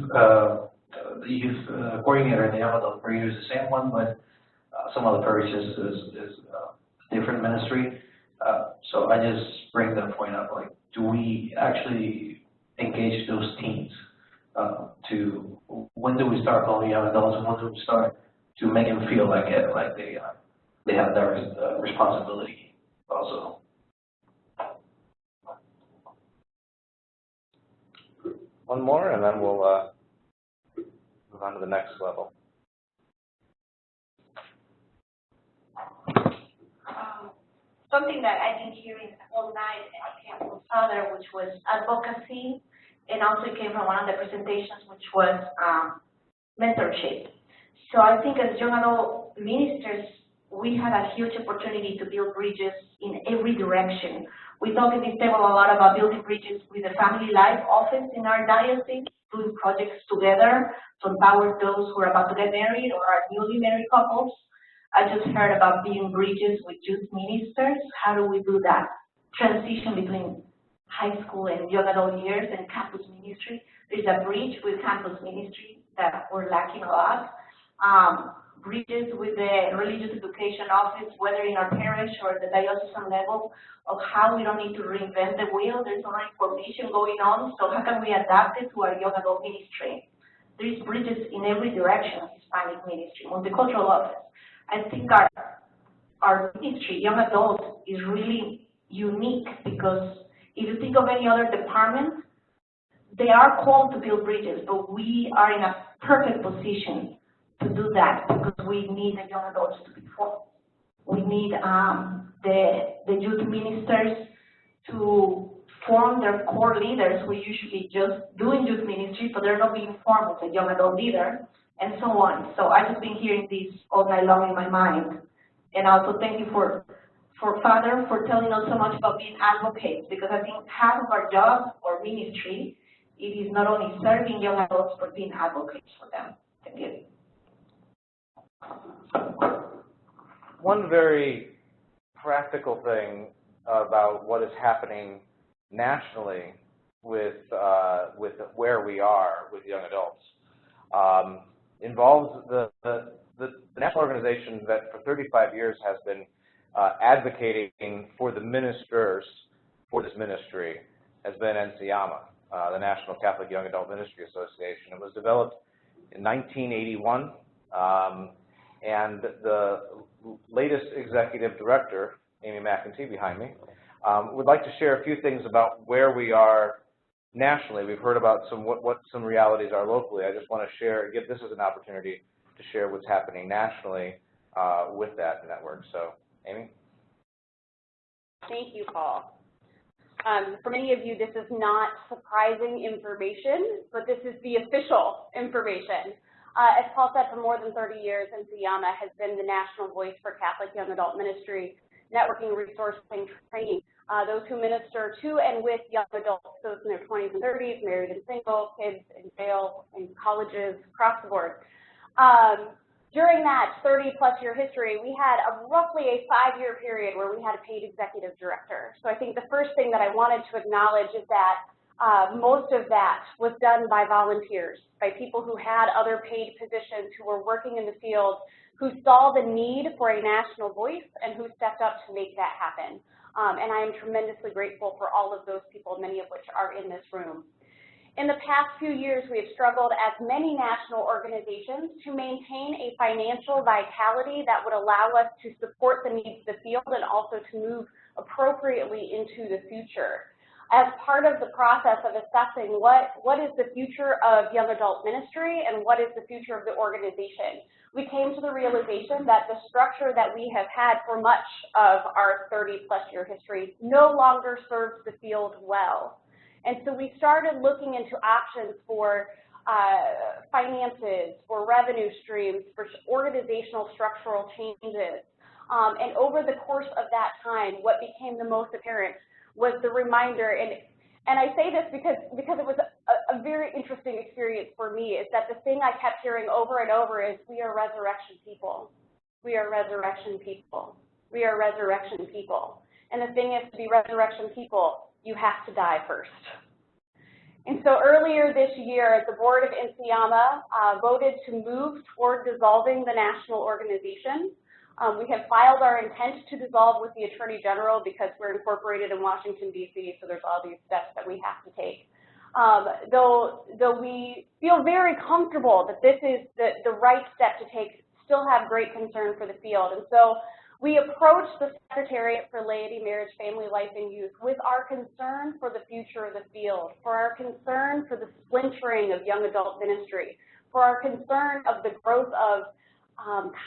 coordinator and the young adult coordinator is the same one, but some other parishes is a different ministry. So I just bring that point up, like, do we actually engage those teens to, when do we start calling young adults, and when do we start to make them feel like it, like they have that responsibility also?
One more, and then we'll move on to the next level.
Something that I've been hearing all night came from Father, which was advocacy, and also it came from one of the presentations, which was mentorship. So I think as young adult ministers, we have a huge opportunity to build bridges in every direction. We talk at this table a lot about building bridges with the Family Life Office in our diocese, doing projects together to empower those who are about to get married or are newly married couples. I just heard about being bridges with youth ministers. How do we do that? Transition between high school and young adult years and campus ministry. There's a bridge with campus ministry that we're lacking a lot. Bridges with the religious education office, whether in our parish or the diocesan level, of how we don't need to reinvent the wheel. There's already formation going on, so how can we adapt it to our young adult ministry? There's bridges in every direction of Hispanic ministry, multicultural office. I think our ministry, young adults, is really unique, because if you think of any other department, they are called to build bridges, but we are in a perfect position to do that, because we need the young adults to be formed. We need the youth ministers to form their core leaders who usually just doing youth ministry, but they're not being formed as a young adult leader, and so on. So I've just been hearing this all night long in my mind. And also thank you for Father, for telling us so much about being advocates, because I think half of our job or ministry, it is not only serving young adults, but being advocates for them. Thank you.
One very practical thing about what is happening nationally with where we are with young adults involves the national organization that for 35 years has been advocating for the ministers for this ministry has been NCCYM, the National Catholic Young Adult Ministry Association. It was developed in 1981, and the latest executive director, Amy McEntee behind me, would like to share a few things about where we are nationally. We've heard about what some realities are locally. I just want to share, give this as an opportunity to share what's happening nationally with that network. So, Amy?
Thank you, Paul. For many of you, this is not surprising information, but this is the official information. As Paul said, for more than 30 years, NCCYM has been the national voice for Catholic young adult ministry, networking, resourcing, training, those who minister to and with young adults, those in their 20s and 30s, married and single, kids in jail, in colleges, across the board. During that 30-plus year history, we had roughly a 5-year period where we had a paid executive director. So I think the first thing that I wanted to acknowledge is that most of that was done by volunteers, by people who had other paid positions, who were working in the field, who saw the need for a national voice and who stepped up to make that happen. And I am tremendously grateful for all of those people, many of which are in this room. In the past few years, we have struggled as many national organizations to maintain a financial vitality that would allow us to support the needs of the field and also to move appropriately into the future. As part of the process of assessing what is the future of young adult ministry and what is the future of the organization, we came to the realization that the structure that we have had for much of our 30-plus year history no longer serves the field well. And so we started looking into options for finances, for revenue streams, for organizational structural changes. And over the course of that time, what became the most apparent was the reminder, and I say this because it was a very interesting experience for me, is that the thing I kept hearing over and over is, we are resurrection people. We are resurrection people. We are resurrection people. And the thing is, to be resurrection people, you have to die first. And so earlier this year, the board of NCCYM voted to move toward dissolving the national organization. We have filed our intent to dissolve with the Attorney General because we're incorporated in Washington, D.C., so there's all these steps that we have to take. Though we feel very comfortable that this is the right step to take, still have great concern for the field. And so we approached the Secretariat for Laity, Marriage, Family, Life, and Youth with our concern for the future of the field, for our concern for the splintering of young adult ministry, for our concern of the growth of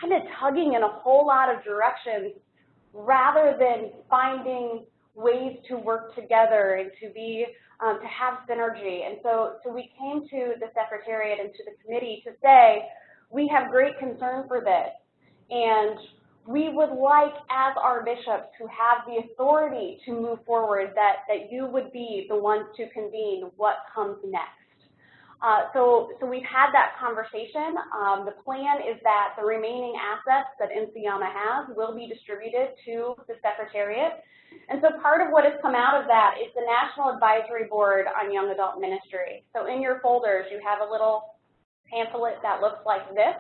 kind of tugging in a whole lot of directions rather than finding ways to work together and to be to have synergy. And so we came to the Secretariat and to the committee to say, we have great concern for this, and we would like, as our bishops who have the authority to move forward, that you would be the ones to convene what comes next. So we've had that conversation. The plan is that the remaining assets that NCCYM has will be distributed to the Secretariat. And so part of what has come out of that is the National Advisory Board on Young Adult Ministry. So in your folders, you have a little pamphlet that looks like this.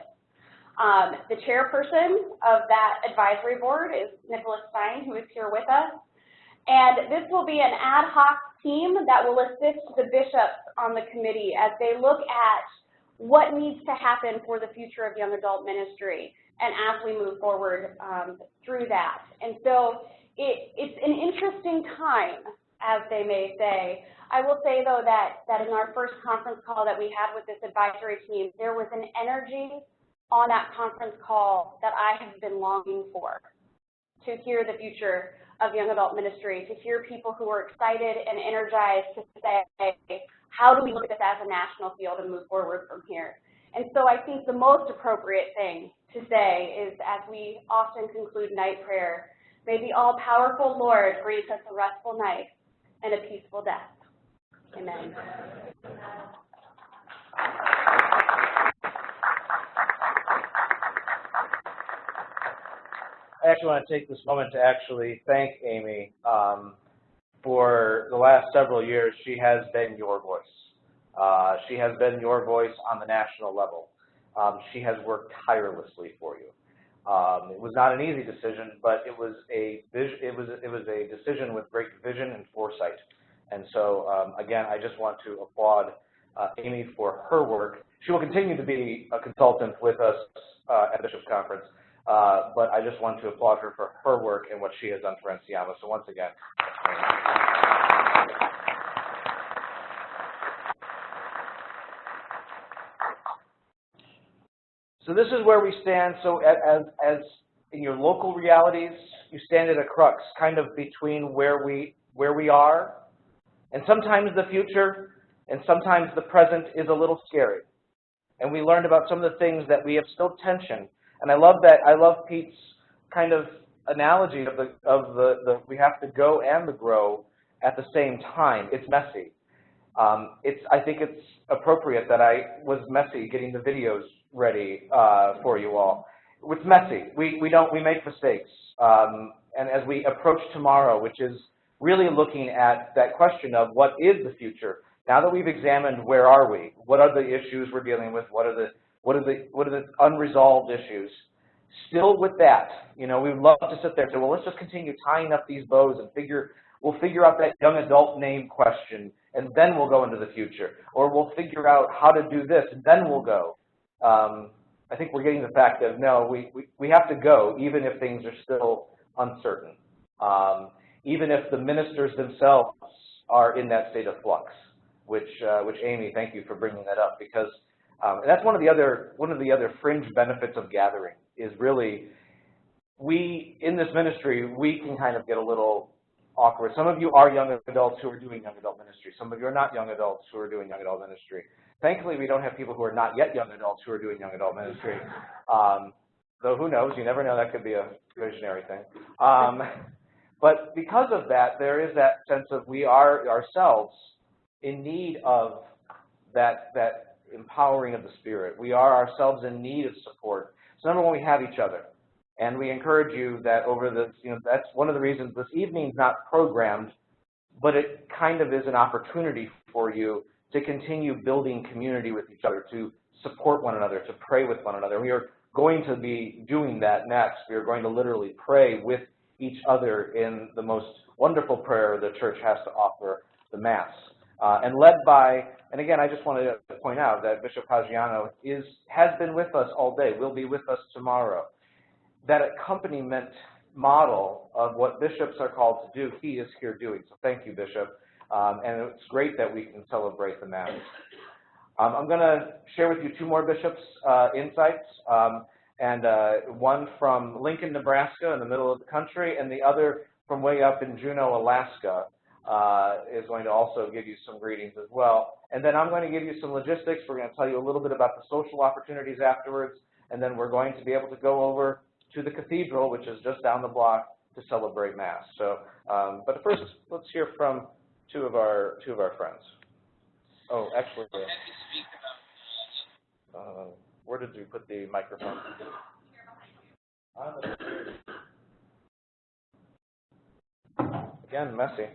The chairperson of that advisory board is Nicholas Stein, who is here with us. And this will be an ad hoc team that will assist the bishops on the committee as they look at what needs to happen for the future of young adult ministry and as we move forward through that. And so it's an interesting time, as they may say. I will say, though, that in our first conference call that we had with this advisory team, there was an energy on that conference call that I have been longing for, to hear the future of young adult ministry, to hear people who are excited and energized to say, how do we look at this as a national field and move forward from here? And so I think the most appropriate thing to say is, as we often conclude night prayer, may the all-powerful Lord grant us a restful night and a peaceful death. Amen.
I actually want to take this moment to actually thank Amy. For the last several years, she has been your voice. She has been your voice on the national level. She has worked tirelessly for you. It was not an easy decision, but it was a decision with great vision and foresight. And so, again, I just want to applaud Amy for her work. She will continue to be a consultant with us at the Bishops' Conference. But I just want to applaud her for her work and what she has done for NCCYM. So once again. So this is where we stand. So as in your local realities, you stand at a crux, kind of between where we are, and sometimes the future, and sometimes the present is a little scary. And we learned about some of the things that we have still tension. And I love that. I love Pete's kind of analogy of the we have to go and the grow at the same time. It's messy. I think it's appropriate that I was messy getting the videos ready for you all. It's messy. We make mistakes. And as we approach tomorrow, which is really looking at that question of what is the future. Now that we've examined where are we, what are the issues we're dealing with, what are the unresolved issues, Still with that, you know, we would love to sit there and say, well, let's just continue tying up these bows and we'll figure out that young adult name question, and then we'll go into the future. Or we'll figure out how to do this, and then we'll go. I think we're getting the fact that, no, we have to go, even if things are still uncertain. Even if the ministers themselves are in that state of flux, which Amy, thank you for bringing that up, because and that's one of the other fringe benefits of gathering is really in this ministry, we can kind of get a little awkward. Some of you are young adults who are doing young adult ministry. Some of you are not young adults who are doing young adult ministry. Thankfully, we don't have people who are not yet young adults who are doing young adult ministry. Though who knows, you never know, that could be a visionary thing. But because of that, there is that sense of we are ourselves in need of that empowering of the Spirit. We are ourselves in need of support. So number one, we have each other. And we encourage you that over the, that's one of the reasons this evening's not programmed, but it kind of is an opportunity for you to continue building community with each other, to support one another, to pray with one another. We are going to be doing that next. We are going to literally pray with each other in the most wonderful prayer the church has to offer, the Mass. And led by, and again, I just wanted to point out that Bishop Caggiano has been with us all day, will be with us tomorrow. That accompaniment model of what bishops are called to do, he is here doing. So thank you, Bishop. And it's great that we can celebrate the Mass. I'm going to share with you two more bishops' insights, and one from Lincoln, Nebraska, in the middle of the country, and the other from way up in Juneau, Alaska, is going to also give you some greetings as well. And then I'm going to give you some logistics. We're going to tell you a little bit about the social opportunities afterwards, and then we're going to be able to go over to the cathedral, which is just down the block, to celebrate Mass. So, but first, let's hear from two of our friends. Oh, actually, where did you put the microphone? Again, messy.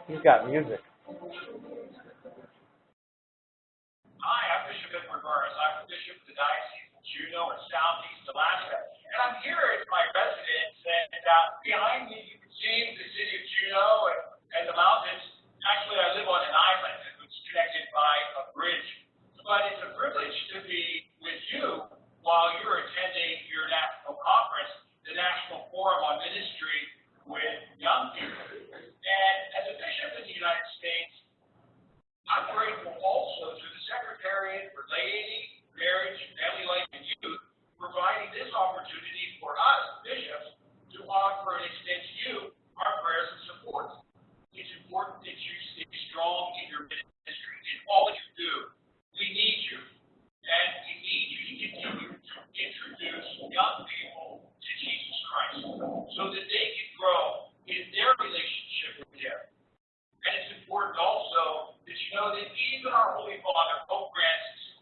He's got music.
Hi, I'm Bishop Edward Burris. I'm the Bishop of the Diocese of Juneau in Southeast Alaska. And I'm here at my residence, and behind me you can see the city of Juneau and the mountains. Actually, I live on an island that's connected by a bridge. But it's a privilege to be with you while you're attending your national conference, the National Forum on Ministry with Young People. And as a bishop in the United States, I'm grateful also to the Secretariat for Laity, Marriage, Family Life, and Youth, providing this opportunity for us, bishops, to offer and extend to you our prayers and support. It's important that you stay strong in your ministry, in all you do. We need you, and we need you to continue to introduce young people to Jesus Christ so that they can grow in their relationship with Him. And it's important also that you know that even our Holy Father, Pope Francis,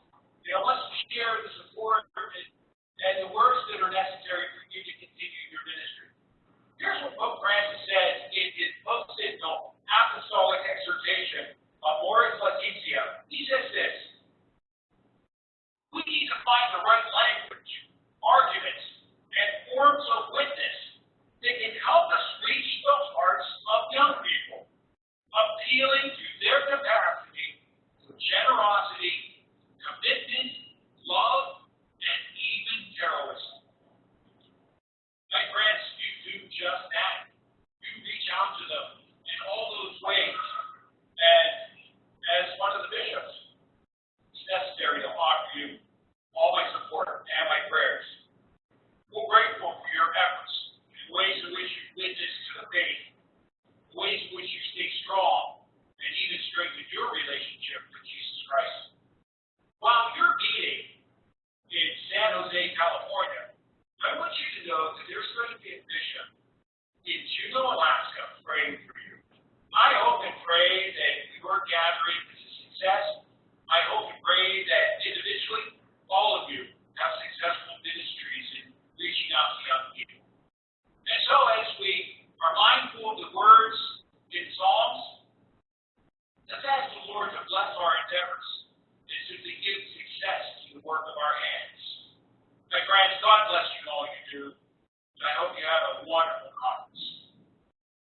wants to share the support and the words that are necessary for you to continue your ministry. Here's what Pope Francis says in his post-signal apostolic exhortation, Amoris Laetitia. He says this: we need to find the right language, arguments, and forms of witness that can help us reach the hearts of young people, appealing to their capacity for generosity, commitment, love, and even heroism. My friends, you do just that. You reach out to them in all those ways. And as one of the bishops, it's necessary to offer you all my support and my prayers. We're grateful for your efforts in ways in which you witness to the faith, ways in which you stay strong, and even strengthen your relationship with Jesus Christ. While you're meeting in San Jose, California, I want you to know that there's going to be a bishop in Juneau, Alaska, praying for you. I hope and pray that your gathering is a success. I hope and pray that individually, all of you have successful ministries in reaching out to young people. And so as we are mindful of the words in Psalms, let's ask the Lord to bless our endeavors and to give success to the work of our hands. My friends, God bless you in all you do, and I hope you have a wonderful conference.